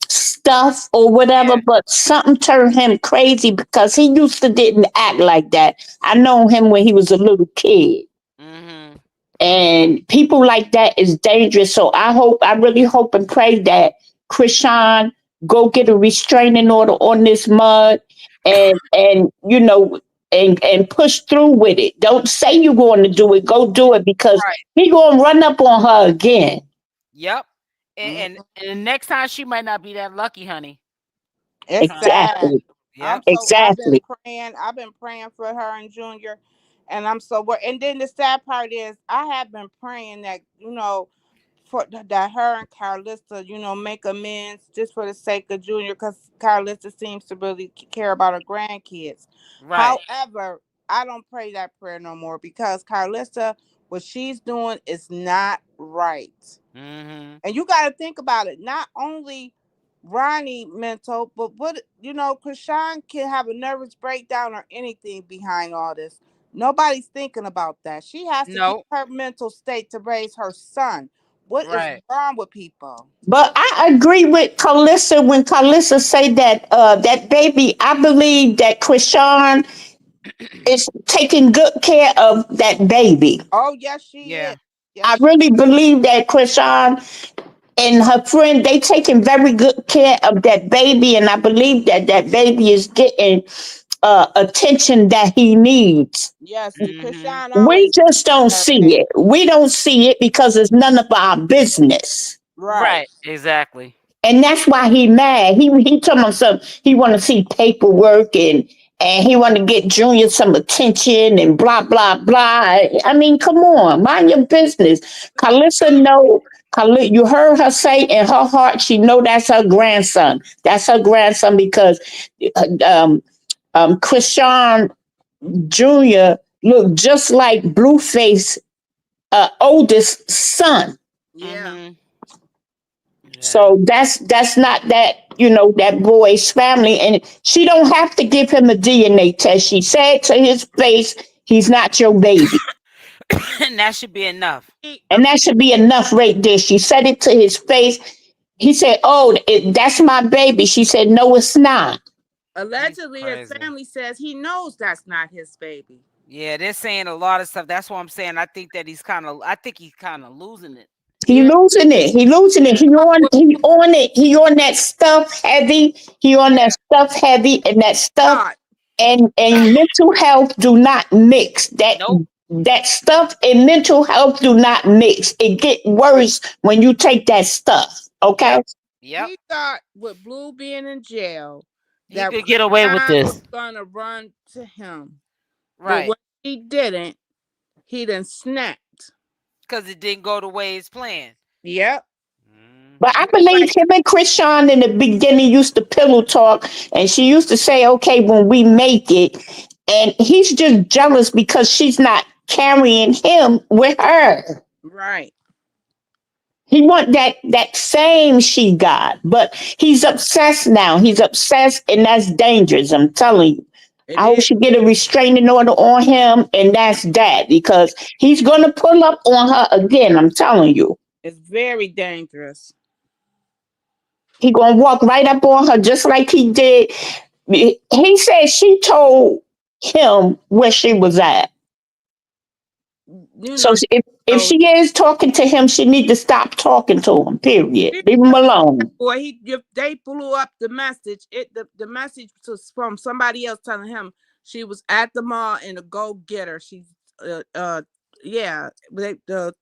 stuff or whatever, but something turned him crazy because he didn't act like that. I know him when he was a little kid. Mm-hmm. And people like that is dangerous. So I really hope and pray that Chrisean go get a restraining order on this mud and push through with it. Don't say you're going to do it. Go do it because he going to run up on her again. Yep. And next time she might not be that lucky, honey. Exactly. Yeah. Exactly. I've been praying for her and Junior, and I'm so worried. And then the sad part is, I have been praying that for that her and Karlissa, make amends just for the sake of Junior, because Karlissa seems to really care about her grandkids. Right. However, I don't pray that prayer no more because Karlissa, what she's doing is not right. Mm-hmm. And you got to think about it. Not only Ronnie mental, but Chrisean can have a nervous breakdown or anything behind all this. Nobody's thinking about that. She has to keep her mental state to raise her son. What is wrong with people? But I agree with Karlissa when Karlissa say that that baby. I believe that Chrisean is taking good care of that baby. Oh yes, she is. Yes, I really believe that Chrisean and her friend, they taking very good care of that baby, and I believe that baby is getting attention that he needs. Yes, Chrisean. We just don't see it. We don't see it because it's none of our business. Right. Exactly. And that's why he mad. He told himself he want to see paperwork and he want to get Junior some attention and blah blah blah. I mean, come on, mind your business. Karlissa you heard her say in her heart she know that's her grandson. That's her grandson because Chrisean Jr. look just like Blueface oldest son. Yeah. So that's not that, that boy's family. And she don't have to give him a DNA test. She said to his face, he's not your baby. And that should be enough. And that should be enough right there. She said it to his face. He said, "Oh, that's my baby." She said, "No, it's not." Allegedly, his family says he knows that's not his baby. Yeah, they're saying a lot of stuff. That's what I'm saying. I think he's kind of losing it. He losing it. He losing it. He on it. He on that stuff heavy. He on that stuff heavy, and that stuff and mental health do not mix. That stuff and mental health do not mix. It get worse when you take that stuff. Okay. Yep. He thought with Blue being in jail, he could get away with this. Was gonna run to him, right? But when he didn't, he done snapped because it didn't go the way it's planned. Yep. But I believe him and Chrisean in the beginning used to pillow talk, and she used to say, "Okay, when we make it," and he's just jealous because she's not carrying him with her. Right. He want that same she got, but he's obsessed now. He's obsessed, and that's dangerous. I'm telling you. I hope she get a restraining order on him, and that's that, because he's gonna pull up on her again. I'm telling you. It's very dangerous. He gonna walk right up on her just like he did. He said she told him where she was at. So if she is talking to him, she need to stop talking to him. Period. Leave him alone. Boy, if they blew up the message, the message was from somebody else telling him she was at the mall and a go getter. She's yeah. The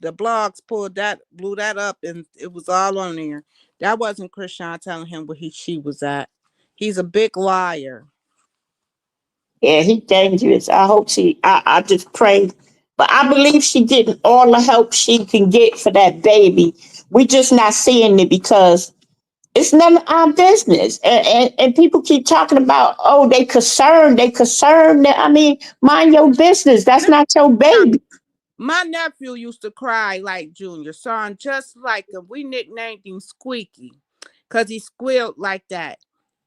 blogs blew that up, and it was all on there. That wasn't Chrisean telling him where she was at. He's a big liar. Yeah, he's dangerous. I hope I just pray. But I believe she getting all the help she can get for that baby. We just not seeing it because it's none of our business. And people keep talking about, oh, they concerned. I mean, mind your business. That's not your baby. My nephew used to cry like Junior, son, just like him. We nicknamed him Squeaky because he squealed like that.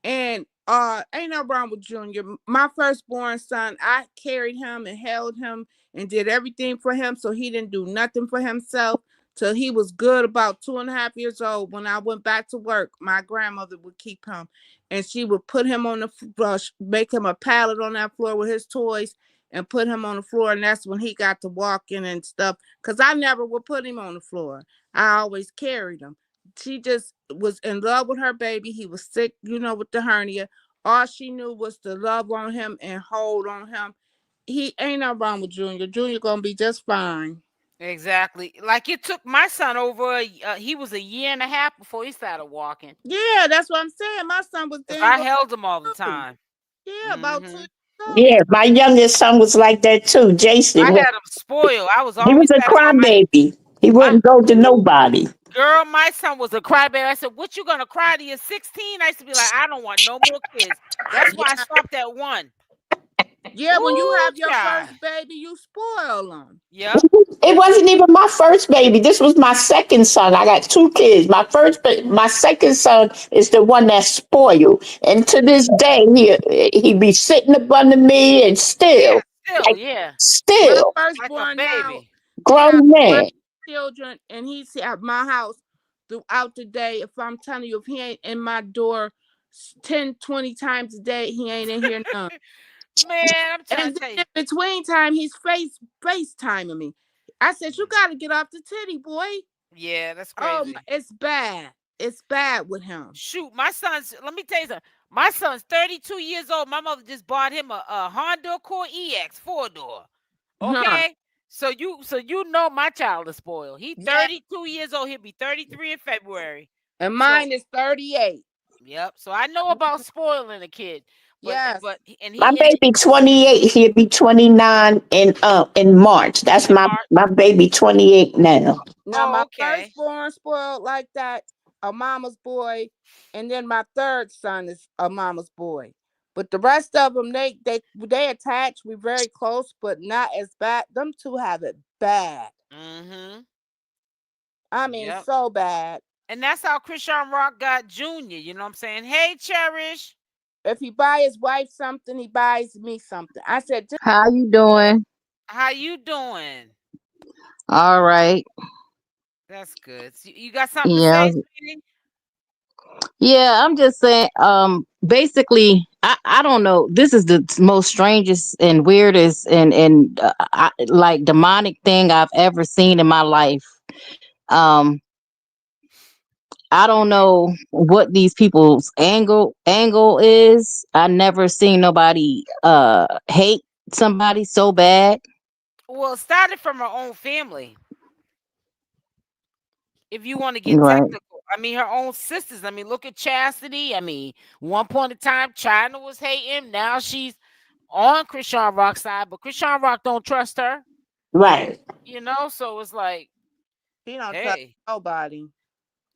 And ain't no wrong with Junior. My firstborn son, I carried him and held him and did everything for him, so he didn't do nothing for himself till he was good, about 2.5 years old. When I went back to work, my grandmother would keep him, and she would put him on the brush, make him a pallet on that floor with his toys, and put him on the floor, and that's when he got to walking and stuff, because I never would put him on the floor. I always carried him. She just was in love with her baby. He was sick, with the hernia. All she knew was to love on him and hold on him. He ain't no wrong with Junior. Junior gonna be just fine. Exactly. Like it took my son over. He was 1.5 years before he started walking. Yeah, that's what I'm saying. My son was there. I held him all the time. Yeah, about 2 years old. Yeah, my youngest son was like that too, Jason. I had him spoiled. He was a crybaby. He wouldn't go to nobody. Girl, my son was a crybaby. I said, "What you gonna cry to? You're 16." I used to be like, "I don't want no more kids." That's why I stopped at 1. Yeah, when you have your first baby, you spoil them. Yeah. It wasn't even my first baby. This was my second son. I got 2 kids. My second son is the one that's spoiled. And to this day, he be sitting up under me and still. Still. My firstborn now, grown man. Children, and he's at my house throughout the day. If I'm telling you, if he ain't in my door 10, 20 times a day, he ain't in here none. Man, I'm trying to tell you. In between time, he's FaceTiming me. I said, "You got to get off the titty, boy." Yeah, that's crazy. Oh, it's bad. It's bad with him. Shoot, my son's. Let me tell you something. My son's 32 years old. My mother just bought him a Honda Accord EX 4-door. Okay, so you know my child is spoiled. He's 32 years old. He'll be 33 in February. And mine is 38. Yep. So I know about spoiling a kid. But my baby 28. He'll be 29 in March. That's my baby 28 now. Now my firstborn spoiled like that, a mama's boy, and then my third son is a mama's boy. But the rest of them, they attached. We're very close, but not as bad. Them two have it bad. Mm-hmm. I mean, so bad. And that's how Chrisean Rock got Junior. You know what I'm saying? Hey, Cherish. If he buy his wife something, he buys me something. I said, how you doing? How you doing? All right. That's good. So you got something to Yeah. say, sweetie? Yeah, I'm just saying, basically, I don't know. This is the most strangest and weirdest and like demonic thing I've ever seen in my life. Um, I don't know what these people's angle is. I never seen nobody hate somebody so bad. Well, it started from her own family. If you want to get Right. technical, I mean, her own sisters. I mean, look at Chastity. I mean, one point in time, China was hating. Now she's on Chrisean Rock's side, but Chrisean Rock don't trust her. Right. You know, so it's like, he don't trust nobody.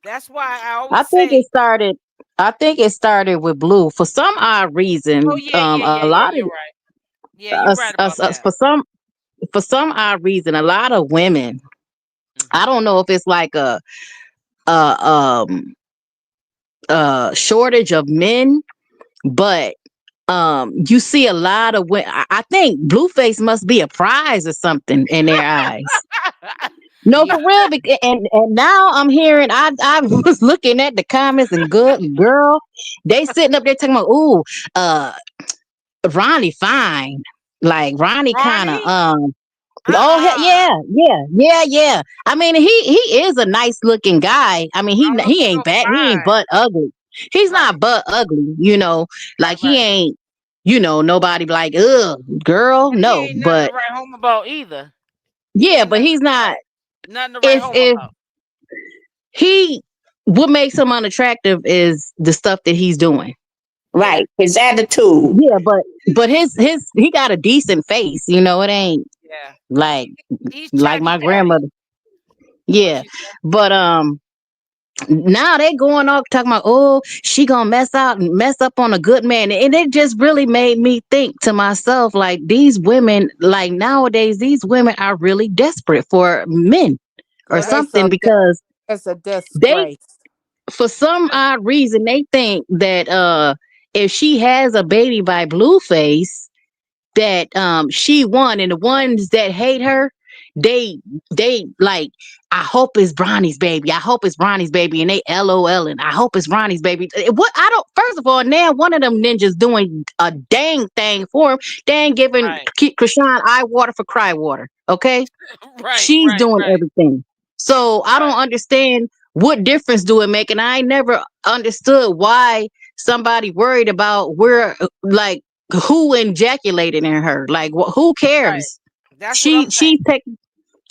That's why I I always think say, it started. I think it started with Blue for some odd reason. oh yeah, A lot of you're right. Yeah, you're right about that. for some odd reason, a lot of women. I don't know if it's like a shortage of men, but you see a lot of women. I think Blueface must be a prize or something in their eyes. No, for real. And now I'm hearing. I was looking at the comments and good girl, they sitting up there talking about, ooh, Ronnie fine, like Ronnie kind of Oh yeah. I mean, he is a nice looking guy. I mean, he ain't bad. He ain't butt ugly. He's not butt ugly. You know, like he ain't. You know, nobody be like, ugh, girl. He No, ain't nothing but to write home about either. yeah, but he's not. Nothing to write home If about. he, what makes him unattractive is the stuff that he's doing. Right, his attitude. Yeah, but his he got a decent face. You know, it ain't like He's like my grandmother. Yeah, but now they going off talking about, oh, she gonna mess up on a good man, and it just really made me think to myself, like, these women, like nowadays, these women are really desperate for men or something, because it's a disgrace. They, for some odd reason, they think that if she has a baby by Blueface, that she won, and the ones that hate her, they like, I hope it's Ronnie's baby. I hope it's Ronnie's baby, and they LOL, and I hope it's Ronnie's baby. What I don't. First of all, now one of them ninjas doing a dang thing for him. They ain't giving Chrisean eye water for cry water. Okay, she's doing everything. So I don't understand what difference do it make, and I never understood why somebody worried about where, like, who ejaculated in her. Like, who cares? That's she take,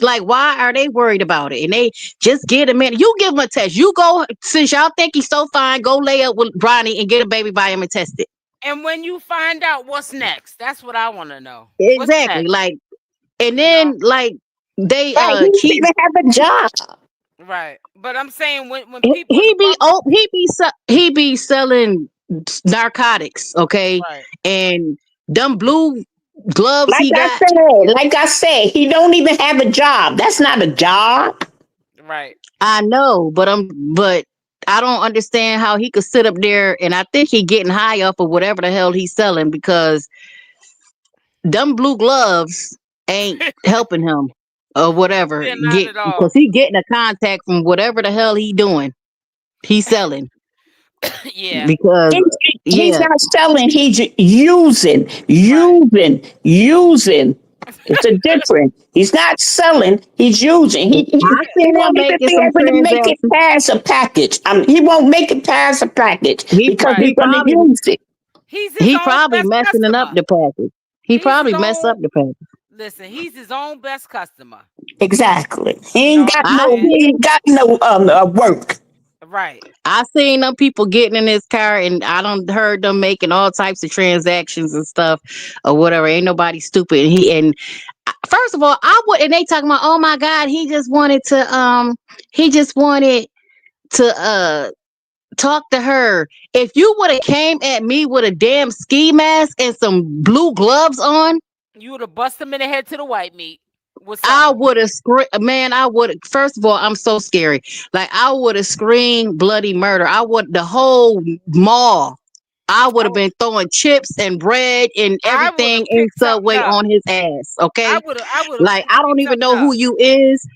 like, why are they worried about it? And they just get a man. You give him a test. You go, since y'all think he's so fine, go lay up with Ronnie and get a baby by him and test it. And when you find out, what's next? That's what I want to know. Exactly. Like, and then like they he don't even have a job. Right. But I'm saying when people he be selling narcotics, okay? And them blue gloves like I said, he don't even have a job. That's not a job. Right. I know, but I don't understand how he could sit up there, and I think he getting high up or whatever the hell he's selling, because them blue gloves ain't helping him or whatever. Because he getting a contact from whatever the hell he doing. He's selling. Yeah. Because he's not selling, he's using. It's a difference. He's not selling, he's using. He won't even be able to make it past a package. He won't make it past a package because he's going to use it. He probably messing up the package. He probably messed up the package. Listen, he's his own best customer. Exactly. He ain't got no work. Right. I seen them people getting in his car, and I don't heard them making all types of transactions and stuff or whatever. Ain't nobody stupid. First of all, and they talking about, oh my God, he just wanted to talk to her. If you would have came at me with a damn ski mask and some blue gloves on, you would have busted him in the head to the white meat. I would have screamed, man. I would. First of all, I'm so scary. Like I would have screamed bloody murder. I would the whole mall. I would have been throwing chips and bread and everything in Subway on his ass. Okay, like I don't even know who you is,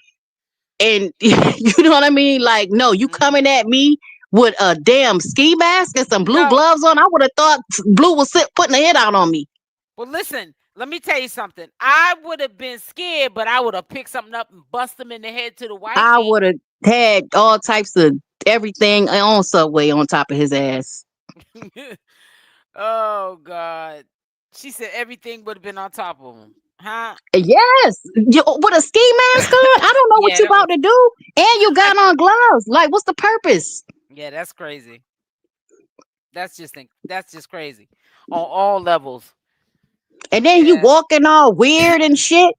and you know what I mean. Like, no, you coming at me with a damn ski mask and some blue gloves on. I would have thought Blue was putting a hit out on me. Well, listen, let me tell you something. I would have been scared, but I would have picked something up and bust him in the head to the white. I would have had all types of everything on Subway on top of his ass. Oh God. She said everything would have been on top of him. Huh? Yes. With a ski mask on? I don't know what you about to do. And you got on gloves. Like, what's the purpose? Yeah, that's crazy. That's just crazy. On all levels. And then you walking all weird and shit.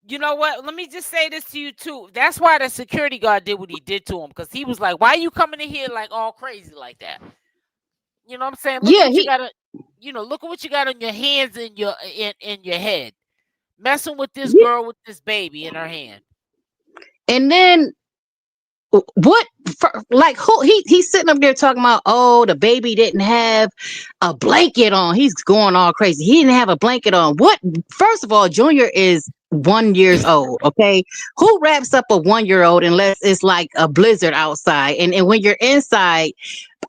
You know what? Let me just say this to you too. That's why the security guard did what he did to him, because he was like, "Why are you coming in here like all crazy like that?" You know what I'm saying? Look at what you got. Look at what you got on your hands and in your head, messing with this girl with this baby in her hand. And then what? Like who? He's sitting up there talking about, oh, the baby didn't have a blanket on. He's going all crazy. He didn't have a blanket on. What? First of all, Junior is 1 year old. Okay, who wraps up a 1 year old unless it's like a blizzard outside? And when you're inside,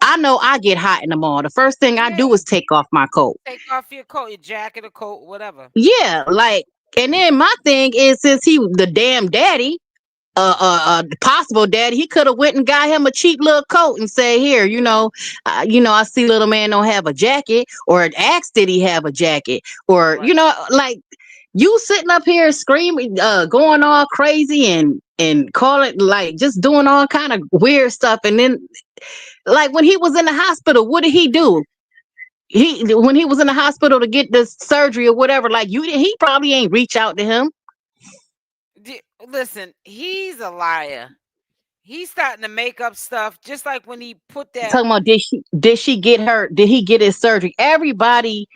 I know I get hot in the mall. The first thing I do is take off my coat. Take off your coat, your jacket, or coat, whatever. Yeah, like, and then my thing is, since he the damn daddy, possible daddy, he could have went and got him a cheap little coat and say, here, I see little man don't have a jacket, or asked did he have a jacket, or like you sitting up here screaming, going all crazy and calling, like just doing all kind of weird stuff. And then like when he was in the hospital, what did he do? When he was in the hospital to get this surgery or whatever, like he probably ain't reach out to him. Listen, he's a liar. He's starting to make up stuff, just like when he put that. Talking about did she get her? Did he get his surgery? Everybody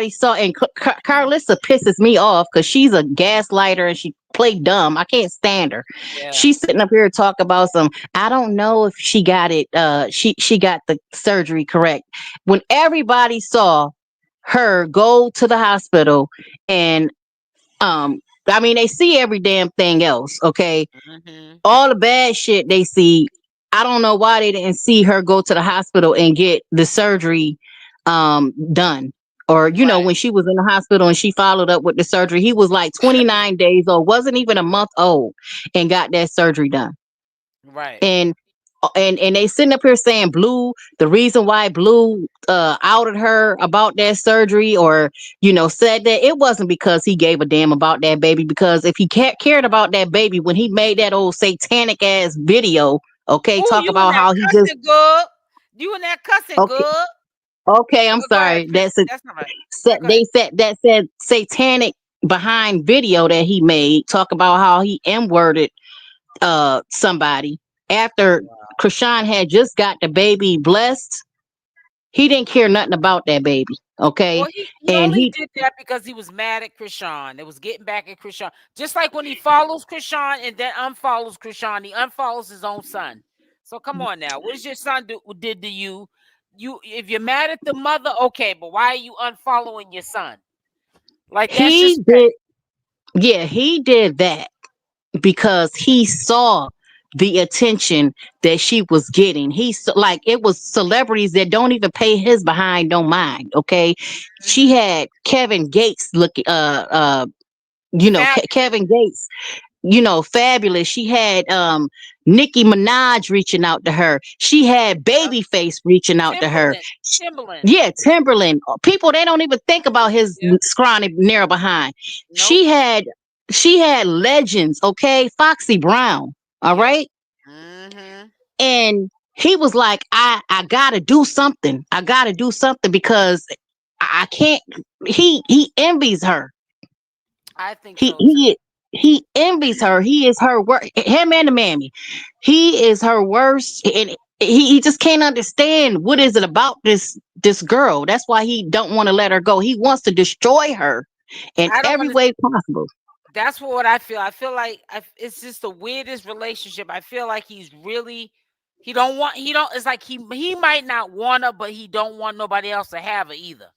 saw, and Karlissa pisses me off because she's a gaslighter and she played dumb. I can't stand her. Yeah. She's sitting up here to talk about I don't know if she got it. She got the surgery correct. When everybody saw her go to the hospital and I mean, they see every damn thing else, okay? Mm-hmm. All the bad shit they see. I don't know why they didn't see her go to the hospital and get the surgery done. Or, when she was in the hospital and she followed up with the surgery, he was like 29 days old, wasn't even a month old, and got that surgery done. Right. And they sitting up here saying Blue, the reason why Blue outed her about that surgery, or said that it wasn't because he gave a damn about that baby, because if he cared about that baby when he made that old satanic ass video, okay, talk about how he just good. You and that cussing good. Okay, I'm sorry. That's not right. They said satanic behind video that he made, talk about how he M-worded somebody after Chrisean had just got the baby blessed. He didn't care nothing about that baby. Okay. Well, he only did that because he was mad at Chrisean. It was getting back at Chrisean. Just like when he follows Chrisean and then unfollows Chrisean, he unfollows his own son. So come on now. What does your son did to you? If you're mad at the mother, okay, but why are you unfollowing your son? Like he did that because he saw the attention that she was getting. Like, it was celebrities that don't even pay his behind no mind. Okay, she had Kevin Gates looking, Kevin Gates, fabulous. She had Nicki Minaj reaching out to her. She had Babyface reaching out to her. Timberland. Yeah, Timberland. People, they don't even think about his scrawny, narrow behind. Nope. She had legends, okay? Foxy Brown, all right? Mm-hmm. And he was like, I gotta do something. I gotta do something because I can't. He envies her. I think he envies her. He is her worst. Him and the mammy. He is her worst, and he just can't understand what is it about this girl. That's why he don't want to let her go. He wants to destroy her in every way possible. That's what I feel. I feel like it's just the weirdest relationship. I feel like he's really he don't want he don't. It's like he might not want her, but he don't want nobody else to have her either.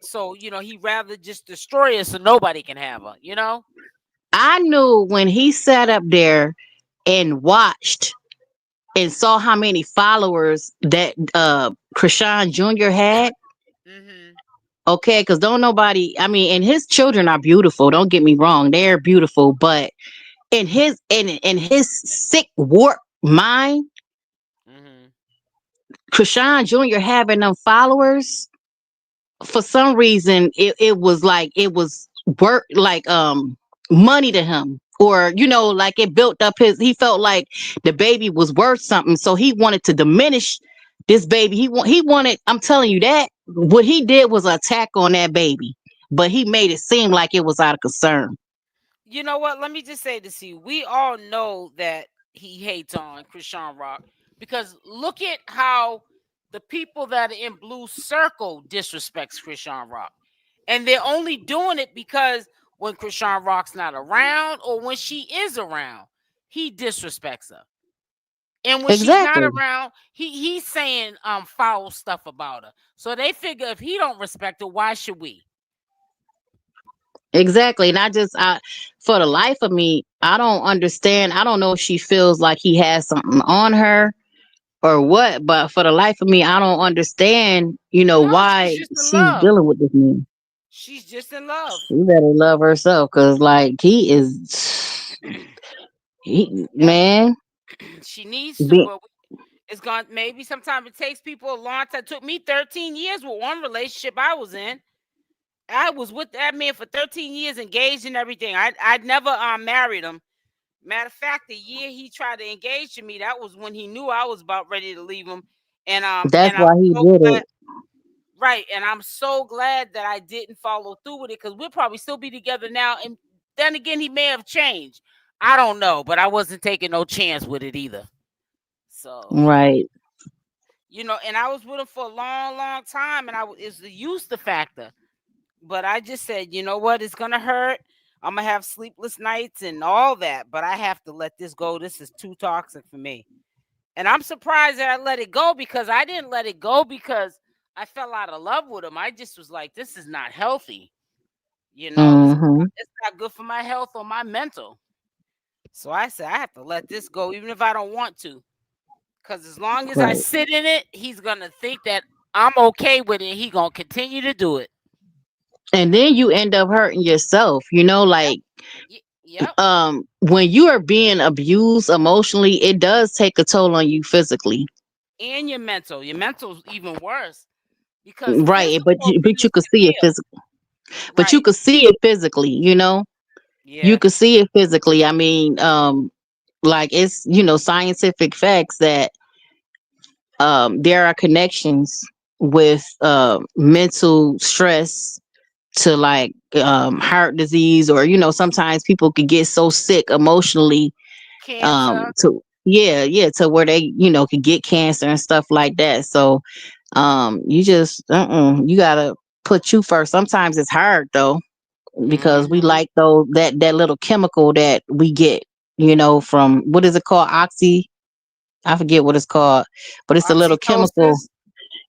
So he rather just destroy her so nobody can have her. I knew when he sat up there and watched and saw how many followers that Chrisean Jr. had. Mm-hmm. Okay, because don't nobody. I mean, and his children are beautiful. Don't get me wrong; they're beautiful. But in his sick warped mind, Mm-hmm. Chrisean Jr. having them followers, for some reason it was like it was work like money to him, or like it built up he felt like the baby was worth something, so he wanted to diminish this baby. He wanted, I'm telling you, that what he did was attack on that baby, but he made it seem like it was out of concern. You know what? Let me just say this to you. We all know that he hates on Chrisean Rock because look at how the people that are in Blue Circle disrespects Chrisean Rock. And they're only doing it because when Chrisean Rock's not around or when she is around, he disrespects her. And when she's not Exactly. around, he's saying foul stuff about her. So they figure if he don't respect her, why should we? Exactly. And for the life of me, I don't understand. I don't know if she feels like he has something on her or what, but for the life of me, I don't understand, No, she's why just in she's love. dealing with this man. She's just in love. She better love herself, because like he is, Yep. man. She needs to, Be, but it's gone. Maybe sometimes it takes people a long time. It took me 13 years with one relationship I was in. I was with that man for 13 years, engaged and everything. I'd never married him. Matter of fact, the year he tried to engage to me, that was when he knew I was about ready to leave him. And that's I'm why he so did glad, it. right. And I'm so glad that I didn't follow through with it because we'll probably still be together now. And then again, he may have changed. I don't know, but I wasn't taking no chance with it either. So, Right. and I was with him for a long, long time, and it's the used the factor. But I just said, you know what, it's gonna hurt. I'm gonna have sleepless nights and all that, but I have to let this go. This is too toxic for me. And I'm surprised that I let it go because I didn't let it go because I fell out of love with him. I just was like, this is not healthy. Mm-hmm. It's not good for my health or my mental. So I said, I have to let this go, even if I don't want to. Because as long as I Right. sit in it, he's gonna think that I'm okay with it. He gonna continue to do it. And then you end up hurting yourself, Yep. like Yep. when you are being abused emotionally, it does take a toll on you physically. And your mental. Your mental's even worse because Right. But physical you abuse could can see it heal. physically. But you Right. could see it physically, you Yeah. could see it physically. I mean, like it's, scientific facts that there are connections with mental stress to like heart disease, or sometimes people could get so sick emotionally, Cancer. to to where they could get cancer and stuff like that. So you just you gotta put you first. Sometimes it's hard though, because we Mm-hmm. like though that little chemical that we get, from, what is it called, I forget what it's called, but it's a little chemical, Oxytocin.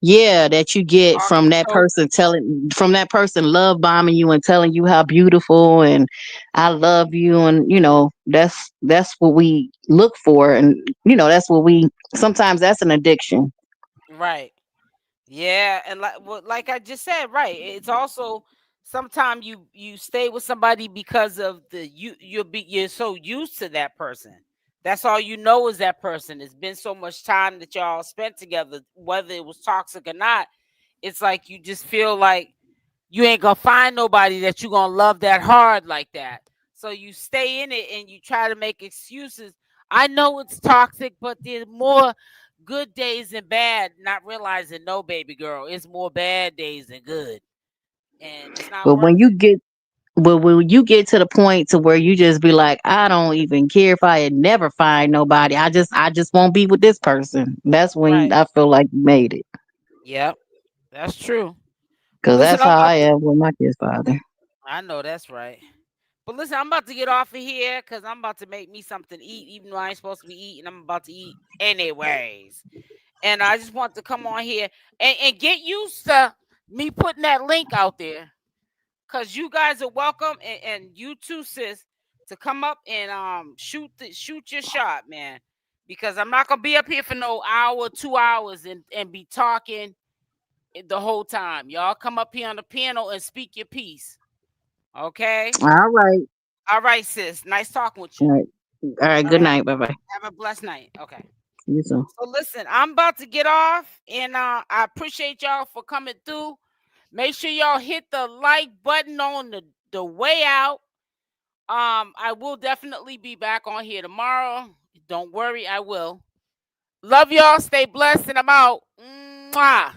yeah, that you get from that person, Oxytocin. love bombing you and telling you how beautiful and I love you, and that's what we look for, and that's what we sometimes that's an addiction. Right. Yeah, and like I just said, right. It's also sometimes you stay with somebody because of you're so used to that person. That's all you know is that person. It's been so much time that y'all spent together, whether it was toxic or not. It's like you just feel like you ain't gonna find nobody that you gonna love that hard like that. So you stay in it and you try to make excuses. I know it's toxic, but there's more good days than bad. Not realizing, no, baby girl, it's more bad days than good, and it's not But worth when it. you get when you get to the point to where you just be like, I don't even care if I had never find nobody, I just won't be with this person, that's when Right. I feel like you made it. Yep. That's true. But Because listen, that's I'm how about I to. am with my kid's father. I know that's right. But listen, I'm about to get off of here because I'm about to make me something to eat, even though I ain't supposed to be eating. I'm about to eat anyways. And I just want to come on here and get used to me putting that link out there. Because you guys are welcome, and you too, sis, to come up and shoot your shot, man. Because I'm not gonna be up here for no hour, 2 hours, and be talking the whole time. Y'all come up here on the panel and speak your piece. Okay? All right, sis. Nice talking with you. All right. Good night. Bye-bye. Have a blessed night. Okay. You too. So listen, I'm about to get off, and I appreciate y'all for coming through. Make sure y'all hit the like button on the way out. I will definitely be back on here tomorrow. Don't worry, I will. Love y'all. Stay blessed, and I'm out. Mwah.